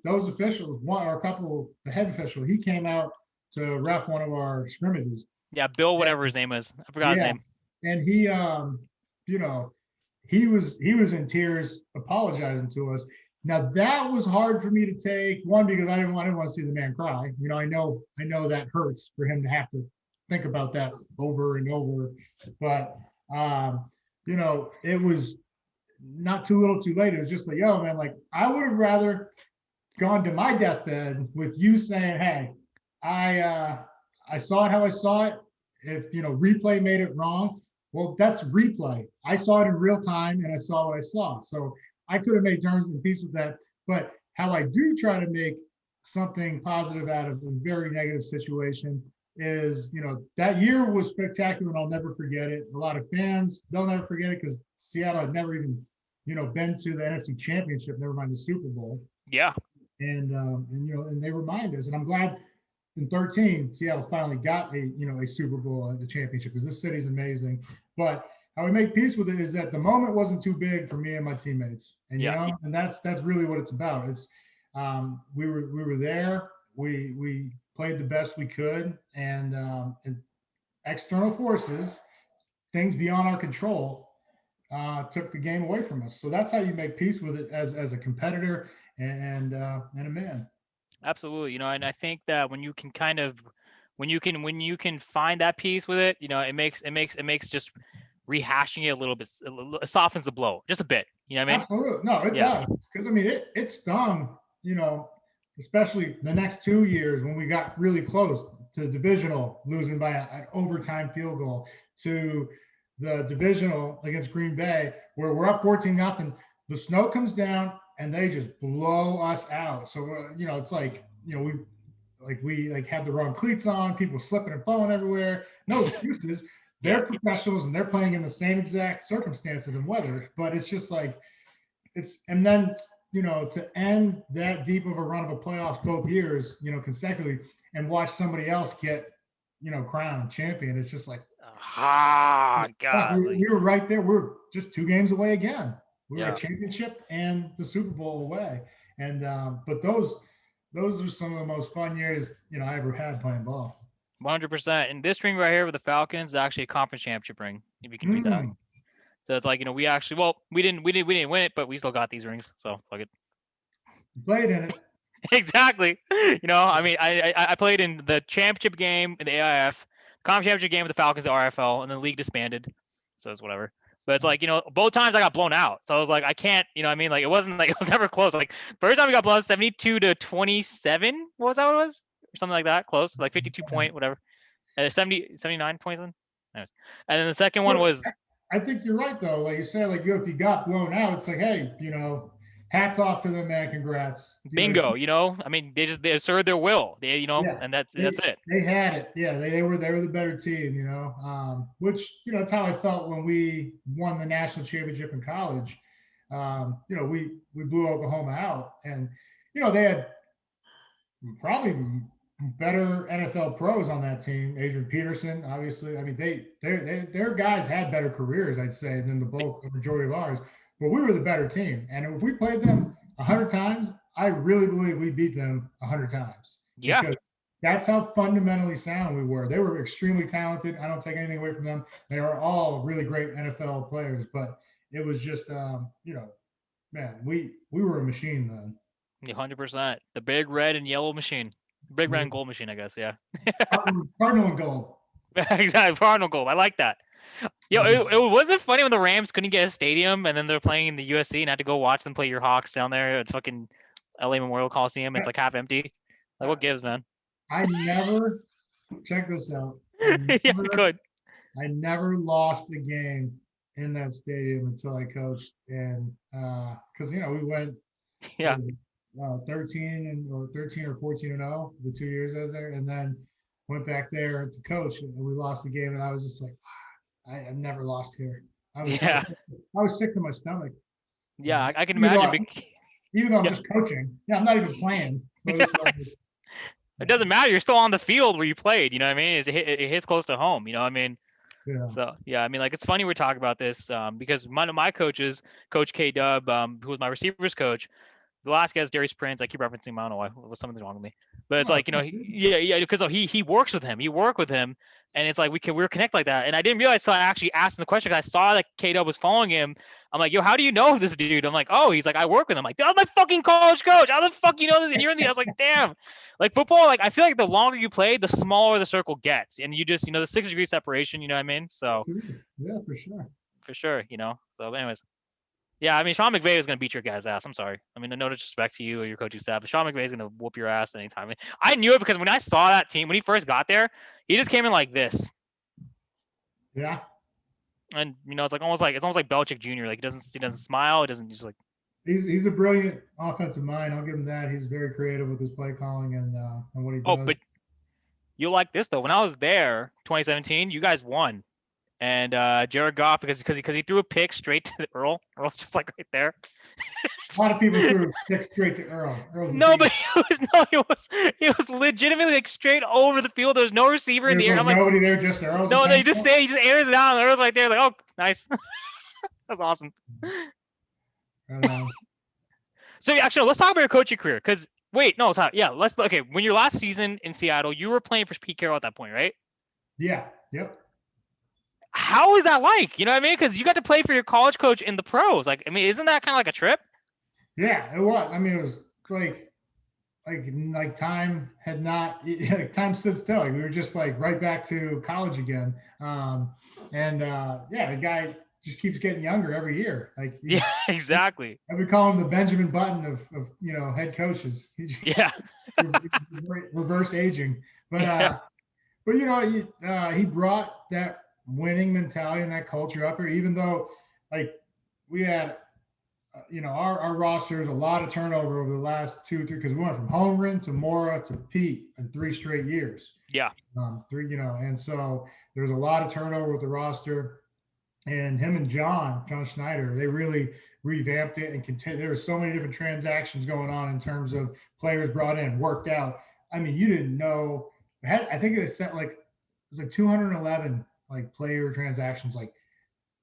those officials, one or a couple, the head official, he came out to ref one of our scrimmages. Yeah, Bill, And, whatever his name is, I forgot his yeah, name. and you know, he was in tears apologizing to us. Now that was hard for me to take. One, because I didn't want to see the man cry. I know that hurts for him to have to think about that over and over. But it was not too little too late. It was just like, yo, man, like I would have rather gone to my deathbed with you saying, "Hey, I saw it how I saw it. If replay made it wrong, well, that's replay. I saw it in real time and I saw what I saw. So I could have made terms and peace with that. But how I do try to make something positive out of a very negative situation is, that year was spectacular and I'll never forget it. A lot of fans, they'll never forget it because Seattle had never even, been to the NFC Championship, never mind the Super Bowl. Yeah. And they remind us, and I'm glad in 13 Seattle finally got a Super Bowl and the championship because this city's amazing. But how we make peace with it is that the moment wasn't too big for me and my teammates, and and that's really what it's about. It's we were there, we played the best we could, and external forces, things beyond our control, took the game away from us. So that's how you make peace with it as a competitor and a man. Absolutely. And I think that when you can find that peace with it, it makes just rehashing it a little bit, it softens the blow just a bit. You know what I mean? Absolutely. No, it does. Because it stung, especially the next 2 years when we got really close to divisional, losing by an overtime field goal, to the divisional against Green Bay, where we're up 14-0. The snow comes down and they just blow us out. So it's like we had the wrong cleats on, people slipping and falling everywhere. No excuses. They're professionals and they're playing in the same exact circumstances and weather, but it's just like and then to end that deep of a run of a playoffs both years, consecutively, and watch somebody else get crowned champion. It's just like, God, we were right there. We're just 2 games away again. We were a championship and the Super Bowl away. And but those are some of the most fun years I ever had playing ball. 100%. And this ring right here with the Falcons is actually a conference championship ring, if you can read that. So it's like, we actually, we didn't win it, but we still got these rings. So fuck it. Played in it. Exactly. I played in the championship game in the AIF, conference championship game with the Falcons at RFL, and the league disbanded. So it's whatever. But it's like, both times I got blown out. So I was like, I can't, like, it wasn't like, it was never close. Like, first time we got blown out 72-27. What was that? What it was? Or something like that. Close. Like 52 point, whatever. 79 points. Anyways. And then the second one was. I think you're right, though. Like you said, like, if you got blown out, it's like, hey, hats off to them, man. Congrats. Bingo. They asserted their will. And that's it. They had it. Yeah, they were the better team. Which it's how I felt when we won the national championship in college. We blew Oklahoma out, and they had probably better NFL pros on that team. Adrian Peterson, obviously. Their guys had better careers, I'd say, than the majority of ours. But we were the better team, and if we played them 100 times, I really believe we beat them 100 times. Yeah. Because that's how fundamentally sound we were. They were extremely talented. I don't take anything away from them. They are all really great NFL players, but it was just, man, we were a machine then. 100%. The big red and yellow machine. Big red and gold machine, I guess. Yeah. Cardinal and gold. Exactly. Cardinal gold. I like that. It wasn't funny when the Rams couldn't get a stadium and then they're playing in the USC and had to go watch them play your Hawks down there at fucking LA Memorial Coliseum. It's like half empty. Like, what gives, man? I never, check this out. Good. I never lost a game in that stadium until I coached. And because, we went 13 or 14-0 the 2 years I was there, and then went back there to coach and we lost the game. And I was just like, I've never lost here. I was sick to my stomach. Yeah, I can imagine. Even though I'm just coaching. Yeah, I'm not even playing. But it doesn't matter. You're still on the field where you played. You know what I mean? It hits close to home. You know what I mean? Yeah. So yeah, like, it's funny we're talking about this because one of my coaches, Coach K Dub, who was my receivers coach, the last guy is Darius Prince. I keep referencing him. I don't know why. Something's wrong with me. But it's like, because he works with him. He worked with him, and it's like we're connected like that. And I didn't realize, so I actually asked him the question because I saw that K-Dub was following him. I'm like, yo, how do you know this dude? I'm like, oh, he's like, I work with him. I'm like, that's my fucking college coach. How the fuck you know this? And you're in the. I was like, damn. Like, football, like, I feel like the longer you play, the smaller the circle gets, and you just, the 6-degree separation. You know what I mean? So yeah, for sure. For sure. So anyways. Yeah, I mean, Sean McVay is going to beat your guy's ass. I'm sorry. I mean, no disrespect to you or your coaching staff, but Sean McVay is going to whoop your ass anytime. I mean, I knew it because when I saw that team, when he first got there, he just came in like this. Yeah. And, it's almost like Belichick Jr. Like, he doesn't smile. He doesn't just like. He's a brilliant offensive mind. I'll give him that. He's very creative with his play calling and what he Oh, does. but you'll like this, though. When I was there, 2017, you guys won. And Jared Goff, because he threw a pick straight to Earl. Earl's just like right there. A lot of people threw picks straight to Earl. No, but he was legitimately like straight over the field. There was no receiver in the air. I'm like, nobody there, just Earl. No, he just airs it out, and Earl's right there. Like, oh, nice. That's awesome. So actually, let's talk about your coaching career. Because okay. When your last season in Seattle, you were playing for Pete Carroll at that point, right? Yeah. Yep. How is that like? You know what I mean? Because you got to play for your college coach in the pros. Like, I mean, isn't that kind of like a trip? Yeah, it was. I mean, it was like time had not time stood still. Like we were just like right back to college again. The guy just keeps getting younger every year. Like yeah, exactly. We call him the Benjamin Button of head coaches. Yeah, reverse aging. But he brought that winning mentality and that culture up here. Even though like we had our roster is a lot of turnover over the last 2 or 3 because we went from Holmgren to Mora to Pete in 3 straight years. Yeah. And so there's a lot of turnover with the roster. And him and John Schneider, they really revamped it and continue. There were so many different transactions going on in terms of players brought in, worked out. I mean, you didn't know. I think it was like 211 like player transactions, like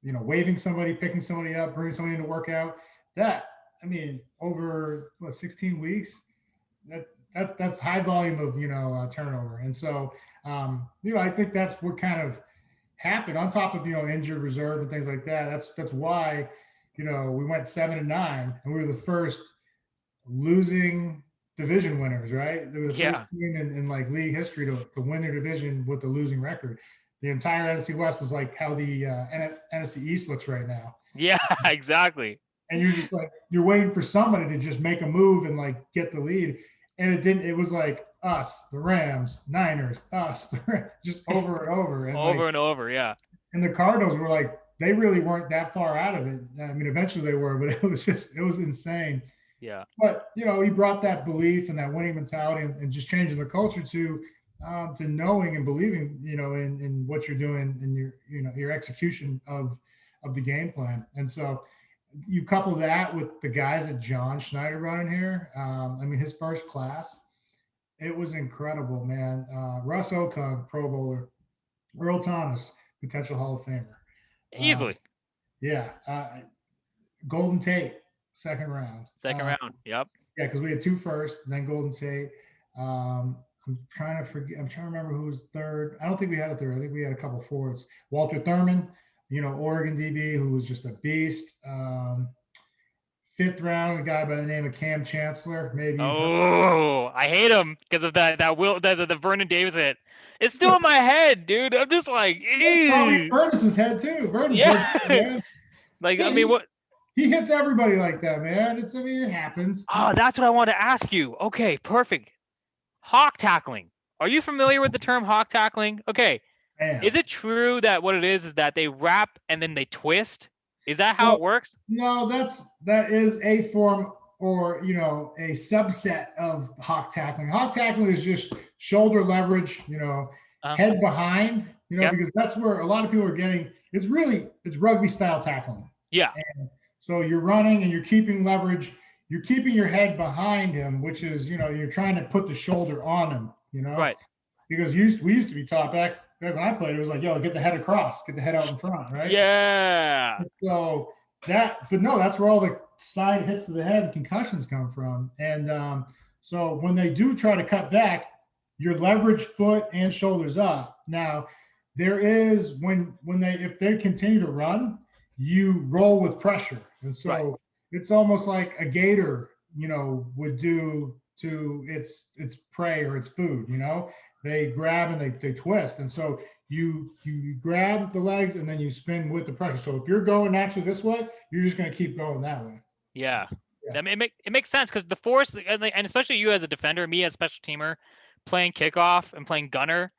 waiving somebody, picking somebody up, bringing somebody in to work out. That, I mean, over 16 weeks, that's high volume of turnover. And so I think that's what kind of happened on top of injured reserve and things like that. That's why we went 7-9 and we were the first losing division winners, right? They were the first team in like league history to win their division with the losing record. The entire NFC West was like how the NFC East looks right now. Yeah, exactly. And you're just like, you're waiting for somebody to just make a move and like get the lead. And it didn't, it was like us, the Rams, Niners, us, just over and over. And and over, yeah. And the Cardinals were like, they really weren't that far out of it. I mean, eventually they were, but it was insane. Yeah. But, he brought that belief and that winning mentality and just changing the culture to knowing and believing, in what you're doing and your execution of the game plan. And so you couple that with the guys that John Schneider brought in here. I mean, his first class, it was incredible, man. Russ Okung, Pro Bowler, Earl Thomas, potential Hall of Famer. Easily. Golden Tate, second round. Yep. Yeah, because we had 2 first, and then Golden Tate. I'm trying to remember who was third. I don't think we had a third. I think we had a couple fourths. Walter Thurman, Oregon DB, who was just a beast. 5th round, a guy by the name of Cam Chancellor. Maybe. Oh, I hate him because of the Vernon Davis hit. It's still in my head, dude. I'm just like, Ernest's head too. Vernon's head too, like, I mean, what? He hits everybody like that, man. It happens. Oh, that's what I wanted to ask you. Okay, perfect. Hog tackling. Are you familiar with the term hog tackling? Okay. Is it true that what it is that they wrap and then they twist? Is that how it works? No, that is a form or a subset of hog tackling. Hog tackling is just shoulder leverage, head behind, because that's where a lot of people are getting. It's rugby style tackling. Yeah. And so you're running and you're keeping leverage. You're keeping your head behind him, which is you're trying to put the shoulder on him. Right. Because we used to be taught back when I played, it was like, get the head across, get the head out in front, right? Yeah. So that's where all the side hits to the head and concussions come from. And so when they do try to cut back, your leverage foot and shoulders up. Now, there is if they continue to run, you roll with pressure. And so it's almost like a gator, would do to its prey or its food, they grab and they twist. And so you grab the legs and then you spin with the pressure. So if you're going naturally this way, you're just going to keep going that way. Yeah. Yeah. I mean, it makes sense because the force, and especially you as a defender, me as a special teamer, playing kickoff and playing gunner,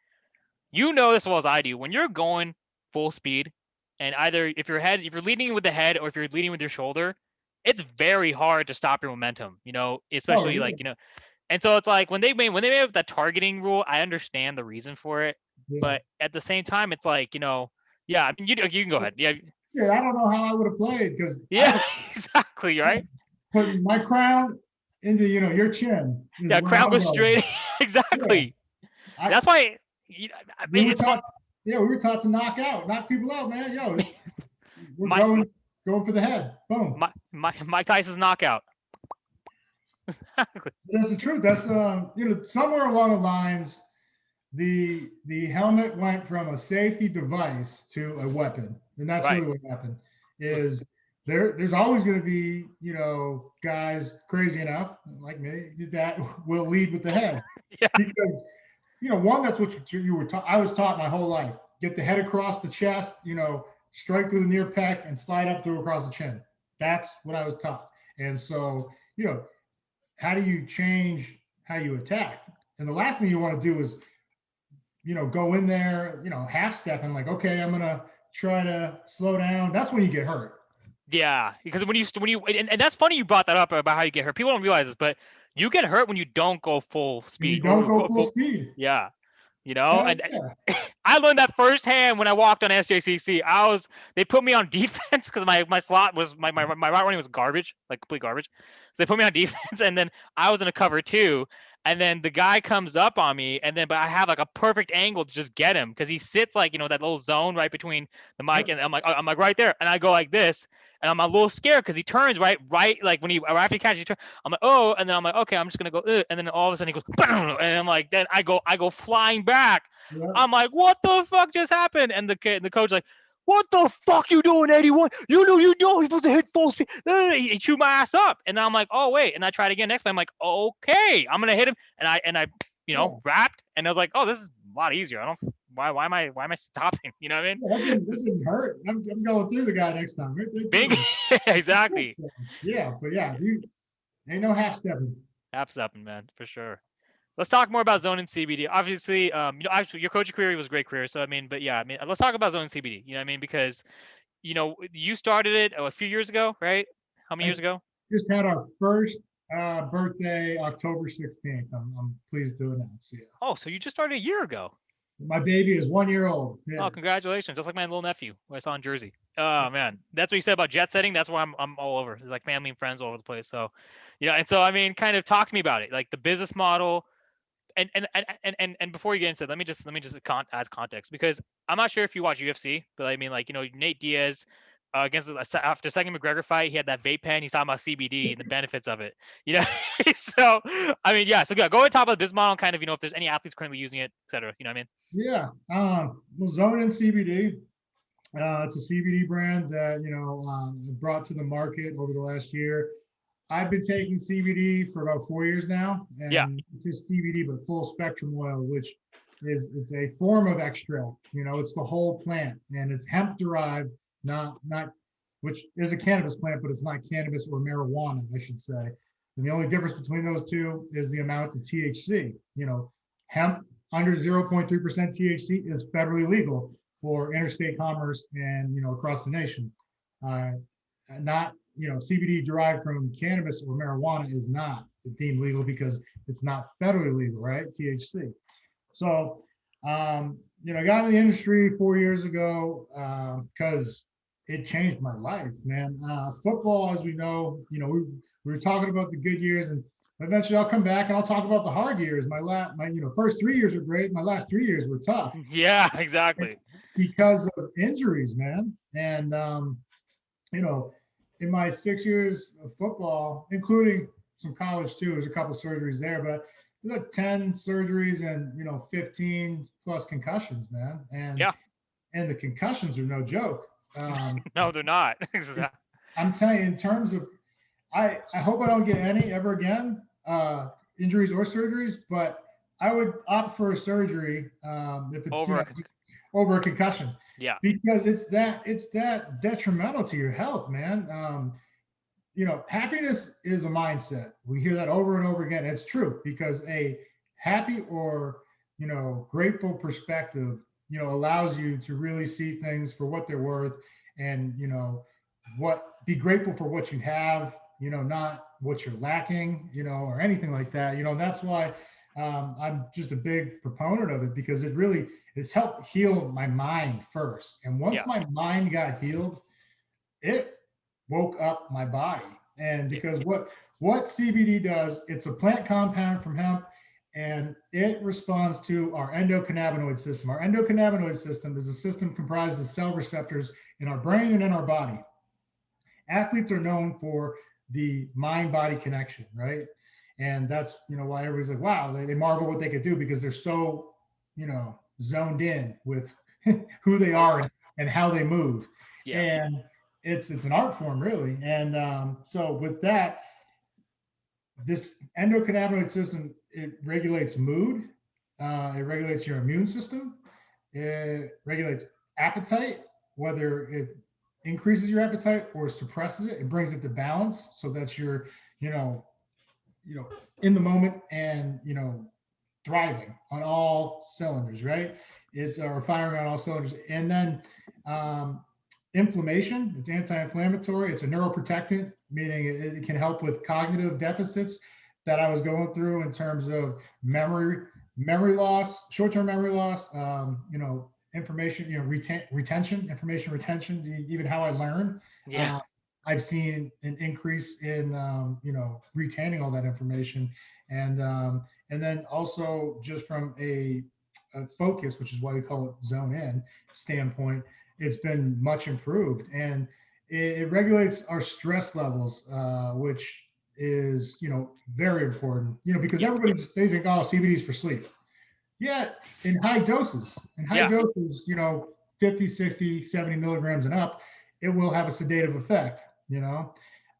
you know this as well as I do. When you're going full speed, and either if you're leading with the head or if you're leading with your shoulder, it's very hard to stop your momentum. Oh Especially yeah. like and so it's like when they made up that targeting rule, I understand the reason for it, Yeah. but at the same time, it's like yeah. I mean, you can go ahead. Yeah, Yeah. I don't know how I would have played because I yeah, was exactly right. putting my crown into your chin is Yeah, where crown I'm goes going. straight. Yeah. Exactly. I That's why. I we mean, were it's fun. taught. Yeah, we were taught to knock people out, man. Yo, we're My going for the head. Boom. Mike Tyson's knockout. That's the truth. That's somewhere along the lines, the helmet went from a safety device to a weapon, and that's Right. really what happened. Is there's always going to be guys crazy enough like me that will lead with the head Yeah. because one, that's what you were taught. I was taught my whole life: get the head across the chest, strike through the near pec and slide up through across the chin. That's what I was taught. And so how do you change how you attack? And the last thing you want to do is go in there, half stepping, like, okay, I'm gonna try to slow down. That's when you get hurt. Yeah, because and that's funny you brought that up about how you get hurt. People don't realize this, but you get hurt when you don't go full When you speed don't or go go full full. speed. Yeah, Hell and yeah. I learned that firsthand when I walked on SJCC. They put me on defense because my slot was my route running was garbage, like complete garbage. So they put me on defense, and then I was in a cover two, and then the guy comes up on me, but I have like a perfect angle to just get him because he sits like that little zone right between the mic, Yep. and I'm like right there, and I go like this, and I'm a little scared because he turns right like when after he catches, he turns. I'm like, oh, and then I'm like, okay, I'm just gonna go, and then all of a sudden he goes, and I'm like, then I go flying back. Yep. I'm like, what the fuck just happened? And the coach like, what the fuck you doing, 81? You know you're supposed to hit full speed. He chewed my ass up, and then I'm like, oh wait, and I tried again next time. I'm like, okay, I'm gonna hit him, and I Yeah. wrapped, and I was like, oh, this is a lot easier. I don't why am I stopping? You know what I mean? Yeah, that didn't hurt. I'm going through the guy next time. Right Bing, through him. exactly. Yeah, but yeah, you ain't no half stepping. Half stepping, man, for sure. Let's talk more about ZoneIn CBD. Obviously, actually, your coaching career was a great career. So, I mean, but yeah, I mean, let's talk about ZoneIn CBD. You know what I mean? Because, you started it a few years ago, right? How many I years ago? just had our first birthday, October 16th. I'm pleased to announce. Yeah, Oh, so you just started a year ago. my baby is 1 year old. Yeah. Oh, congratulations! Just like my little nephew, who I saw in Jersey. Oh man, that's what you said about jet setting. That's why I'm all over. There's like family and friends all over the place. So, and so I mean, kind of talk to me about it, like the business model. And before you get into it, let me just add context because I'm not sure if you watch UFC, but I mean, like, Nate Diaz after the second McGregor fight, he had that vape pen. He's talking about CBD and the benefits of it. You know, so I mean, yeah. So go and talk about this model, and kind of if there's any athletes currently using it, et cetera. You know what I mean? Yeah. Well, ZoneIn CBD. It's a CBD brand that brought to the market over the last year. I've been taking CBD for about 4 years now, Yeah. and it's just CBD but full spectrum oil, which it's a form of extract. It's the whole plant, and it's hemp derived, not which is a cannabis plant, but it's not cannabis or marijuana, I should say. And the only difference between those two is the amount of THC. Hemp under 0.3% THC is federally legal for interstate commerce and across the nation. Not CBD derived from cannabis or marijuana is not deemed legal because it's not federally legal, right? THC. So I got in the industry 4 years ago because it changed my life, man. Football, as we know, we were talking about the good years, and eventually I'll come back and I'll talk about the hard years. My first 3 years were great. My last 3 years were tough. Yeah, exactly. Because of injuries, man. And in my 6 years of football, including some college too, there's a couple of surgeries there, but there's like 10 surgeries and 15 plus concussions, man. Yeah. And the concussions are no joke. No, they're not. I'm telling you, in terms of, I hope I don't get any ever again, injuries or surgeries, but I would opt for a surgery if it's Over. over a concussion, Yeah. because it's that detrimental to your health, man. Happiness is a mindset. We hear that over and over again. It's true, because a happy or grateful perspective allows you to really see things for what they're worth, and what be grateful for what you have, not what you're lacking, or anything like that. That's why I'm just a big proponent of it, because it's helped heal my mind first. And once Yeah. my mind got healed, it woke up my body. And Yeah. because what CBD does, it's a plant compound from hemp, and it responds to our endocannabinoid system. Our endocannabinoid system is a system comprised of cell receptors in our brain and in our body. Athletes are known for the mind body connection, right? And that's why everybody's like, wow, they marvel what they could do, because they're so zoned in with who they are, and how they move. Yeah. And it's an art form, really. And so with that, this endocannabinoid system, it regulates mood, it regulates your immune system, it regulates appetite, whether it increases your appetite or suppresses it. It brings it to balance so that you're, you know, you know, in the moment, and thriving on all cylinders. Right? It's or firing on all cylinders. And then um, inflammation. It's anti-inflammatory. It's a neuroprotectant, meaning it can help with cognitive deficits that I was going through in terms of memory loss, short-term memory loss, information, retention, information retention, even how I learn. Yeah. Uh, I've seen an increase in, retaining all that information. And then also just from a focus, which is why we call it zone in standpoint, it's been much improved. And it regulates our stress levels, which is, very important, because Yeah. everybody they think, oh, CBD is for sleep. Yeah, in high Yeah. doses, 50, 60, 70 milligrams and up, it will have a sedative effect,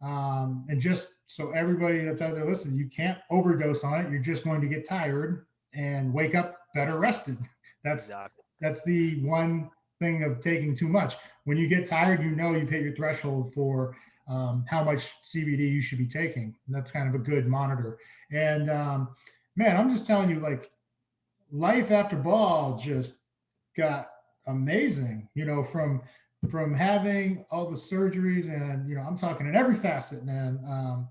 and just so everybody that's out there listening, you can't overdose on it. You're just going to get tired and wake up better rested. That's Exactly. that's the one thing of taking too much. When you get tired, you've hit your threshold for how much CBD you should be taking. And that's kind of a good monitor. And man, I'm just telling you, like, life after ball just got amazing, from having all the surgeries, and I'm talking in every facet, man.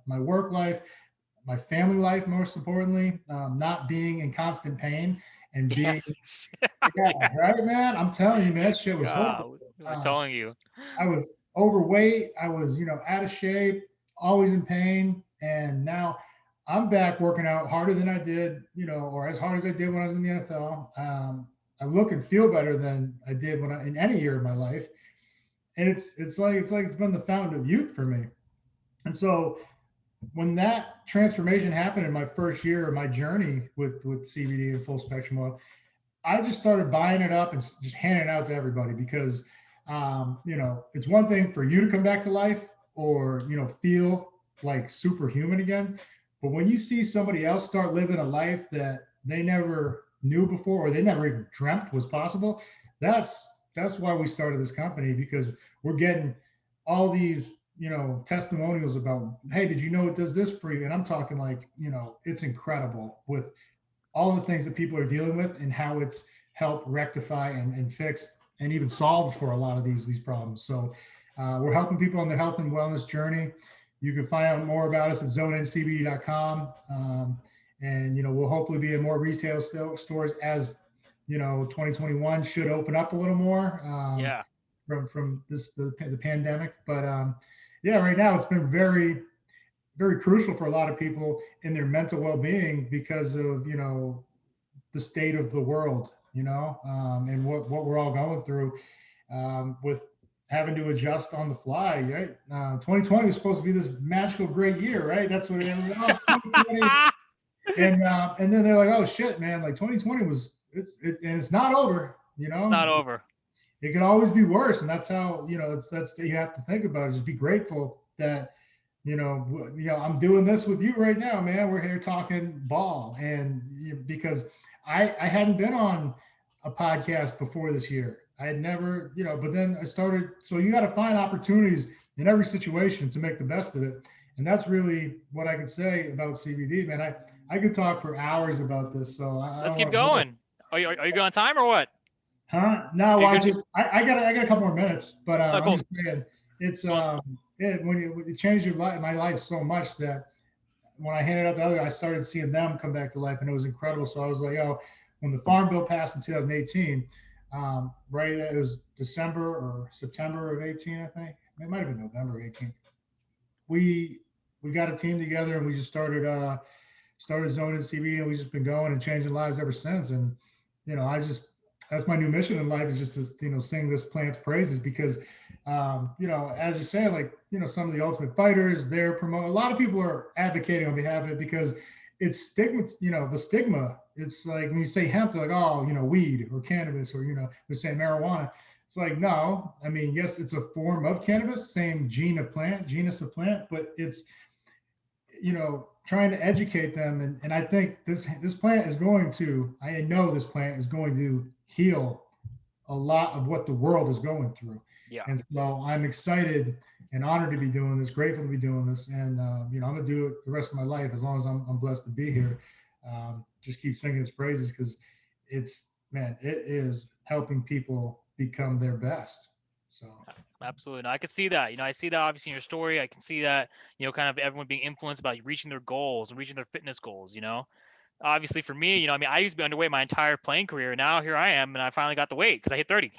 My work life, my family life, most importantly, not being in constant pain, and Yeah. being, yeah, Yeah. right, man. I'm telling you, man, that shit was horrible. God, I'm uh, telling you. I was overweight. I was, out of shape, always in pain. And now I'm back working out harder than I did, or as hard as I did when I was in the NFL. I look and feel better than I did in any year of my life. And it's like it's been the fountain of youth for me. And so when that transformation happened in my first year of my journey with CBD and full spectrum oil, I just started buying it up and just handing it out to everybody, because, it's one thing for you to come back to life, or, feel like superhuman again. But when you see somebody else start living a life that they never knew before, or they never even dreamt was possible, that's why we started this company, because we're getting all these, testimonials about, hey, did you know it does this for you? And I'm talking like, it's incredible with all the things that people are dealing with, and how it's helped rectify and fix and even solve for a lot of these problems. So we're helping people on their health and wellness journey. You can find out more about us at zoneincbd.com. And we'll hopefully be in more retail stores as 2021 should open up a little more, Yeah. from the pandemic. But yeah, right now it's been very, very crucial for a lot of people in their mental well-being, because of the state of the world, and what we're all going through, with having to adjust on the fly. Right? 2020 was supposed to be this magical, great year, right? That's what everyone, oh, it's 2020, and then they're like, oh shit, man, like 2020 was and it's not over. It's not over. It could always be worse, and that's how that's you have to think about it. Just be grateful that I'm doing this with you right now, man. We're here talking ball, and because I hadn't been on a podcast before this year. I had never, but then I started. So you got to find opportunities in every situation to make the best of it. And that's really what I could say about CBD, man. I could talk for hours about this, so I Let's don't keep want to hold. going. Are you going on time or what? Huh? No, Are you I good? just I got a couple more minutes, but Oh, I'm cool. just saying it's Well, when it changed my life so much that when I handed out the other, I started seeing them come back to life, and it was incredible. So I was like, oh, when the Farm Bill passed in 2018, right? It was December or September of 18, I think. It might have been November of 18. We we got a team together and we just started ZoneIn CBD, and we've just been going and changing lives ever since. And I just that's my new mission in life is just to sing this plant's praises because as you say, like some of the ultimate fighters, they're promoting. A lot of people are advocating on behalf of it because it's stigma. The stigma. It's like when you say hemp, they're like, oh, weed or cannabis, or they're saying marijuana. It's like, no, I mean, yes, it's a form of cannabis, same genus of plant, but it's trying to educate them. And I think this plant is going to, I know this plant is going to heal a lot of what the world is going through. yeah. And so I'm excited and honored to be doing this, grateful to be doing this. And, I'm going to do it the rest of my life as long as I'm blessed to be here. Just keep singing its praises because it is helping people become their best. So Absolutely. No, I could see that. I see that obviously in your story. I can see that, kind of everyone being influenced about reaching their goals and reaching their fitness goals. Obviously for me, I mean, I used to be underweight my entire playing career. Now here I am, and I finally got the weight because I hit 30.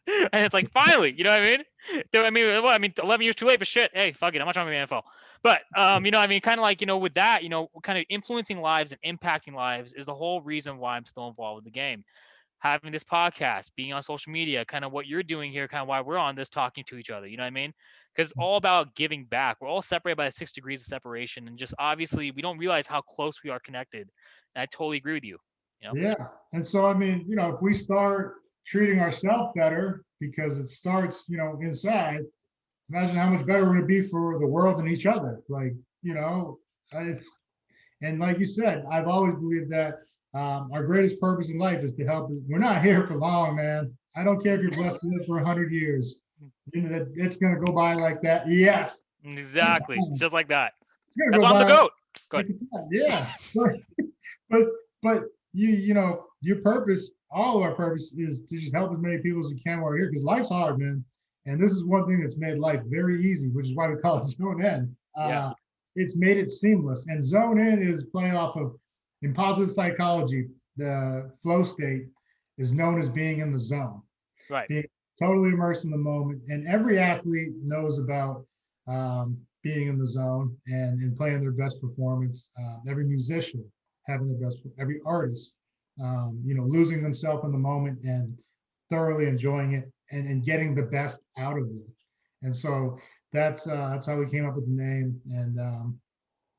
And it's like, finally, you know what I mean? I mean, 11 years too late, but shit, hey, fuck it. I'm not trying to be in the NFL. But, I mean, kind of like, with that, kind of influencing lives and impacting lives is the whole reason why I'm still involved with the game. Having this podcast, being on social media, kind of what you're doing here, kind of why we're on this talking to each other. You know what I mean? Because it's all about giving back. We're all separated by 6 degrees of separation, and just obviously we don't realize how close we are connected. And I totally agree with you. You know? yeah. And so, I mean, if we start treating ourselves better because it starts, inside, imagine how much better we're going to be for the world and each other. Like, it's, and like you said, I've always believed that our greatest purpose in life is to help. We're not here for long, man. I don't care if you're blessed to live for 100 years. That it's going to go by like that. Yes. Exactly, just like that. It's going to That's go why I'm the by goat. like Good. that. Yeah. but but your purpose, all of our purpose is to just help as many people as we can while we're here because life's hard, man. And this is one thing that's made life very easy, which is why we call it ZoneIn. Yeah. It's made it seamless. And ZoneIn is playing off of, in positive psychology, the flow state is known as being in the zone, Right. being totally immersed in the moment. And every athlete knows about being in the zone and playing their best performance. Every musician having their best, every artist, losing themselves in the moment and thoroughly enjoying it and getting the best out of it. And so that's how we came up with the name. And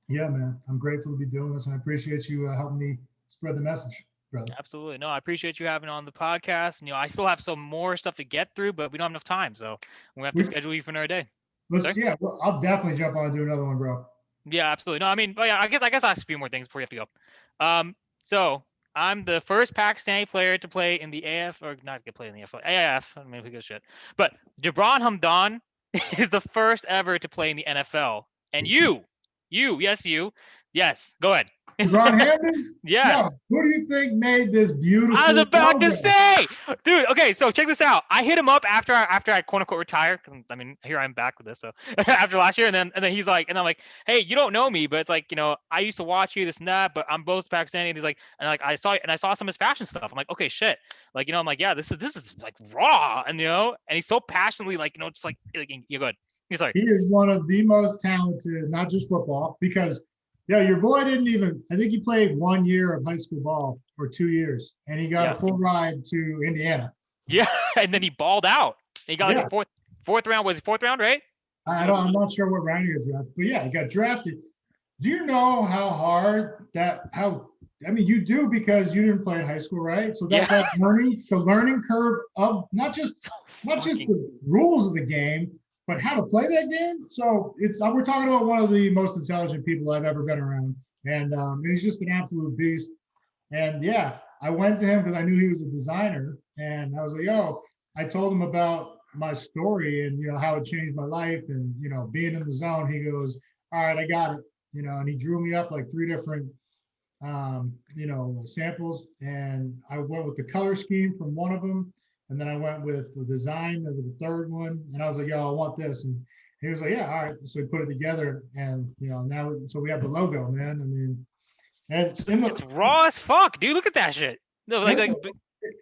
yeah, man, I'm grateful to be doing this, and I appreciate you helping me spread the message, brother. Absolutely. No, I appreciate you having on the podcast. And, I still have some more stuff to get through, but we don't have enough time, so we have to We schedule you for another day. let's Sorry? yeah, well, I'll definitely jump on and do another one, bro. Yeah, absolutely. No, I mean, yeah, I guess I'll ask a few more things before you have to go. So I'm the first Pakistani player to play in the AF, or not to play in the AF. I mean, who gives a shit? But Jabran Hamdan is the first ever to play in the NFL. And yes, go ahead. Ron Hampton? Yes. No, who do you think made this I was beautiful about to logo? say, dude. Okay, so check this out. I hit him up after I quote unquote retired, because I mean here I'm back with this. So after last year, and then he's like, and I'm like, hey, you don't know me, but it's like, I used to watch you, this and that, but I'm both Pakistani. And he's like, and like I saw some of his fashion stuff. I'm like, okay, shit. Like, I'm like, yeah, this is like raw, and and he's so passionately like, just like you're good. Sorry. He is one of the most talented, not just football, because yeah, your boy didn't even, I think he played 1 year of high school ball or 2 years, and he got Yeah. a full ride to Indiana. Yeah, and then he balled out. He got like Yeah. a fourth round. Was he fourth round, right? I'm not sure what round he got drafted, but yeah, he got drafted. Do you know how hard I mean, you do because you didn't play in high school, right? So that's Yeah. like the learning curve of not just the rules of the game, but how to play that game. So we're talking about one of the most intelligent people I've ever been around, and he's just an absolute beast. And yeah, I went to him because I knew he was a designer, and I was like, yo, I told him about my story and how it changed my life and being in the zone. He goes, all right, I got it. And he drew me up like three different samples, and I went with the color scheme from one of them, and then I went with the design of the third one, and I was like, yo, I want this, and he was like, yeah, all right. So we put it together, and now so we have the logo, man. I mean, and It's raw as fuck, dude. Look at that shit. No, in the,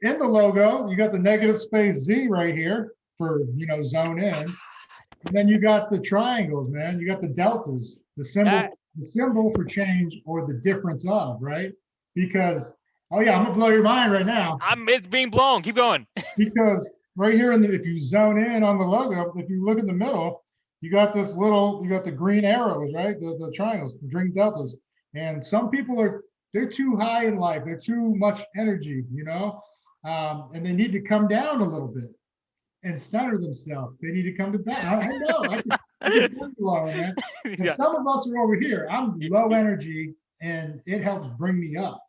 in the logo, you got the negative space Z right here for zone in. And then you got the triangles, man. You got the deltas, that the symbol for change or the difference of, right? Because, oh yeah, I'm gonna blow your mind right now. it's being blown. Keep going. Because right here, if you zone in on the logo, if you look in the middle, you got the green arrows, right? The triangles, the green deltas. And some people they're too high in life. They're too much energy, and they need to come down a little bit and center themselves. They need to come to that. I know. I can tell you all, man. And some of us are over here. I'm low energy, and it helps bring me up,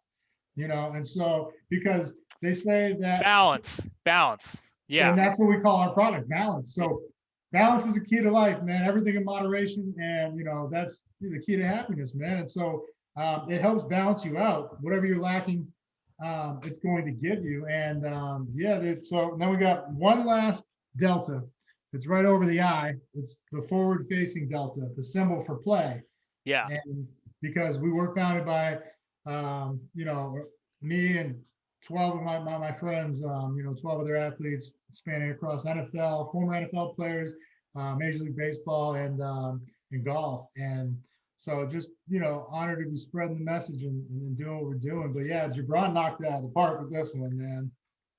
And so because they say that balance. Yeah. And that's what we call our product, balance. So balance is the key to life, man. Everything in moderation, and that's the key to happiness, man. And so it helps balance you out. Whatever you're lacking, it's going to give you. And so then we got one last delta. It's right over the eye. It's the forward-facing delta, the symbol for play. Yeah. And because we were founded by, me and 12 of my friends, 12 other athletes spanning across NFL, former NFL players, Major League Baseball, and golf. And so just, honored to be spreading the message and doing what we're doing. But yeah, Jabron knocked it out of the park with this one, man.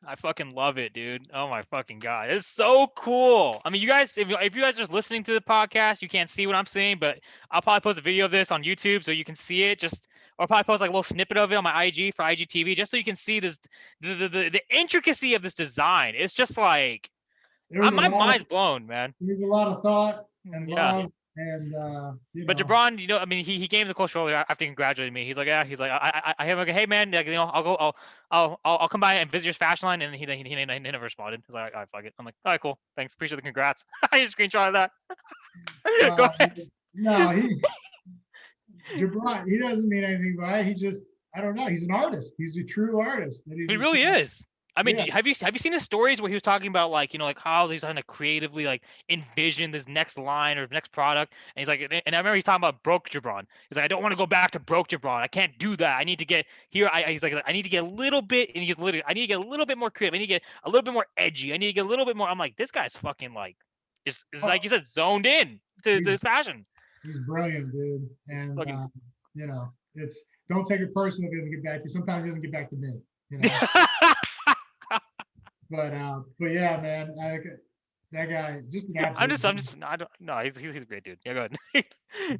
I fucking love it, dude. Oh my fucking god, it's so cool. I mean, you guys, if you guys are just listening to the podcast, you can't see what I'm seeing, but I'll probably post a video of this on YouTube so you can see it. Or I'll probably post like a little snippet of it on my IG for IGTV, just so you can see this the intricacy of this design. It's just like my mind's blown, man. There's a lot of thought and love. And but Jabron, I mean, he came to the coach earlier after he congratulated me. He's like, yeah, he's like, I have like, hey man, like, I'll go, I'll come by and visit your fashion line, and he never responded. He's like, all right, fuck it. I'm like, all right, cool, thanks, appreciate the congrats. I just screenshotted that. Go ahead. No, Jabron, he doesn't mean anything by it. He just, I don't know. He's an artist. He's a true artist. He really is. I mean, have you seen the stories where he was talking about like how he's trying to creatively like envision this next line or next product, and he's like, and I remember he's talking about broke Jabron. He's like, I don't want to go back to broke Jabron. I can't do that. I need to get here. He's like, I need to get a little bit, and he's literally, I need to get a little bit more creative. I need to get a little bit more edgy. I need to get a little bit more. I'm like, this guy's fucking like, is like you said, zoned in to his passion. He's brilliant, dude, and it's don't take it personal if he doesn't get back to you. Sometimes he doesn't get back to me. But yeah, man, that guy just an absolute. I don't know. He's a great dude. Yeah, go ahead. Yeah.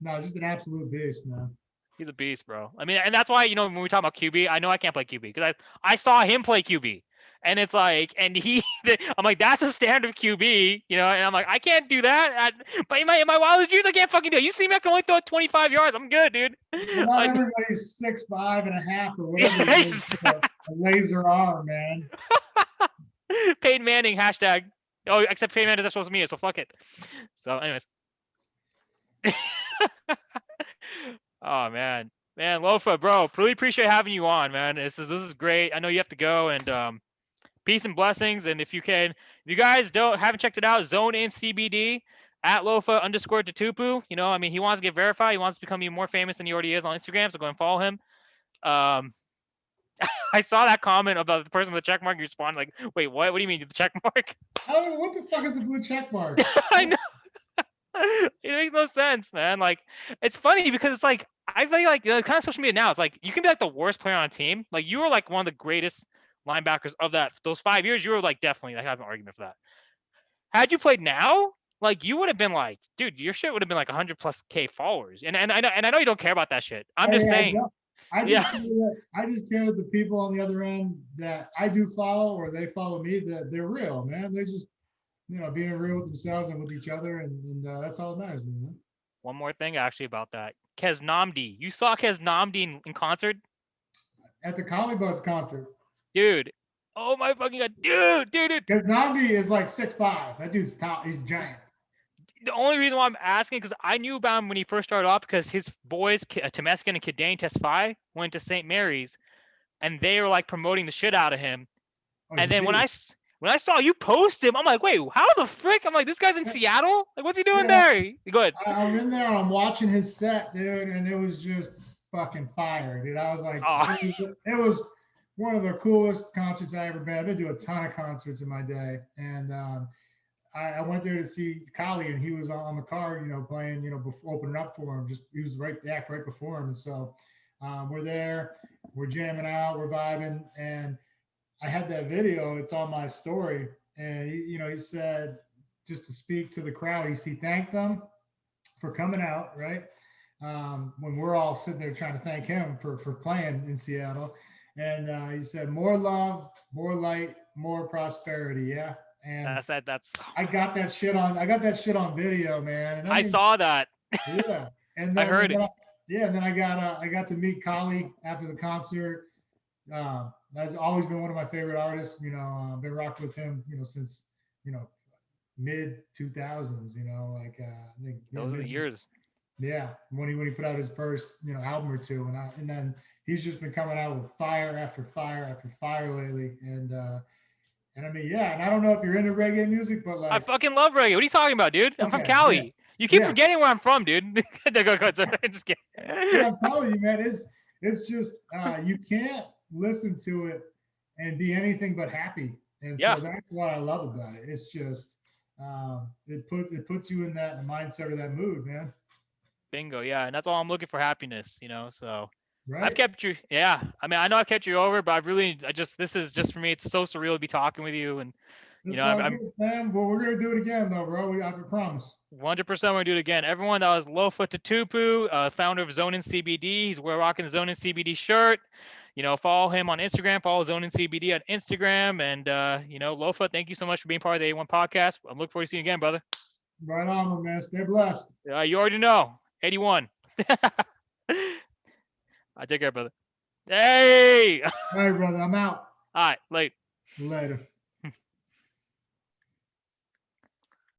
No, just an absolute beast, man. He's a beast, bro. I mean, and that's why when we talk about QB, I know I can't play QB because I saw him play QB, and it's like, and I'm like, that's a standard QB, and I'm like, I can't do that. But in my wildest dreams, I can't fucking do it. You see me, I can only throw 25 yards. I'm good, dude. Not everybody's 6'5.5" or whatever. A laser arm, man. Peyton Manning hashtag. Oh, except Peyton Manning is supposed to be me, so fuck it. So, anyways. Oh man, Lofa, bro, really appreciate having you on, man. This is great. I know you have to go, and peace and blessings. And if you guys haven't checked it out, ZoneIn CBD at Lofa _Tatupu. I mean, he wants to get verified. He wants to become even more famous than he already is on Instagram. So go and follow him. I saw that comment about the person with the check mark. You responded like, wait, what? What do you mean the check mark? Oh, what the fuck is a blue check mark? I know. It makes no sense, man. Like, it's funny because it's like, I feel like kind of social media now, it's like you can be like the worst player on a team. Like, you were like one of the greatest linebackers of those 5 years. You were like definitely, I have an argument for that. Had you played now, like, you would have been like, dude, your shit would have been like 100+ K followers. And I know you don't care about that shit. I'm just saying. I just care that the people on the other end that I do follow or they follow me, that they're real, man. They just, being real with themselves and with each other, and that's all that matters, man. One more thing actually about that. Kez Namdi. You saw Kez Namdi in concert? at the Collie Buddz concert. Dude. Oh my fucking god, dude. Because Namdi is like 6'5". That dude's top. He's giant. The only reason why I'm asking because I knew about him when he first started off because his boys Temeskin and Kidane Tesfaye went to St. Mary's, and they were like promoting the shit out of him. Oh, And then when I saw you post him, I'm like, wait, how the frick? I'm like, this guy's in Seattle? Like, what's he doing there? Good. I'm in there. I'm watching his set, dude, and it was just fucking fire, dude. I was like, Oh. it was one of the coolest concerts I ever been. I've been to a ton of concerts in my day, and I went there to see Kali, and he was on the card, playing, before, opening up for him. Just he was right before him, and so we're there, we're jamming out, we're vibing, and I had that video. It's on my story, and he said just to speak to the crowd. He thanked them for coming out, right? When we're all sitting there trying to thank him for playing in Seattle, and he said, "More love, more light, more prosperity." Yeah, and That's. I got that shit on. I got that shit on video, man. And I saw that. Yeah, and I then heard it. Yeah, and then I got to meet Kali after the concert. That's always been one of my favorite artists. I've been rocking with him, since you know mid 2000s. Like I think Those are the years. Yeah, when he put out his first album or two, and then he's just been coming out with fire after fire after fire lately, and I mean, yeah, and I don't know if you're into reggae music, but I like, fucking love reggae. What are you talking about, dude? I'm from okay, yeah, Cali. You keep yeah, forgetting where I'm from, dude. Just kidding. but I'm telling you, man, it's just you can't listen to it and be anything but happy, and Yeah. so that's what I love about it. It's just it puts you in that mindset or that mood, man. Bingo. Yeah, and that's all I'm looking for, happiness. So I've Right? kept you. Yeah. I mean, I know I've kept you over, but this is just for me. It's so surreal to be talking with you, and It's all I'm good, man. Well, we're gonna do it again, though, bro. I promise. 100% want to do it again. Everyone, that was Lofa Tatupu, founder of ZoneIn CBD. We're rocking the ZoneIn CBD shirt. Follow him on Instagram. Follow ZoneIn CBD on Instagram. And, Lofa, thank you so much for being part of the A1 podcast. I'm looking forward to seeing you again, brother. Right on, man. Stay blessed. You already know. 81. I take care, brother. Hey! All right, brother. I'm out. All right, late. Later.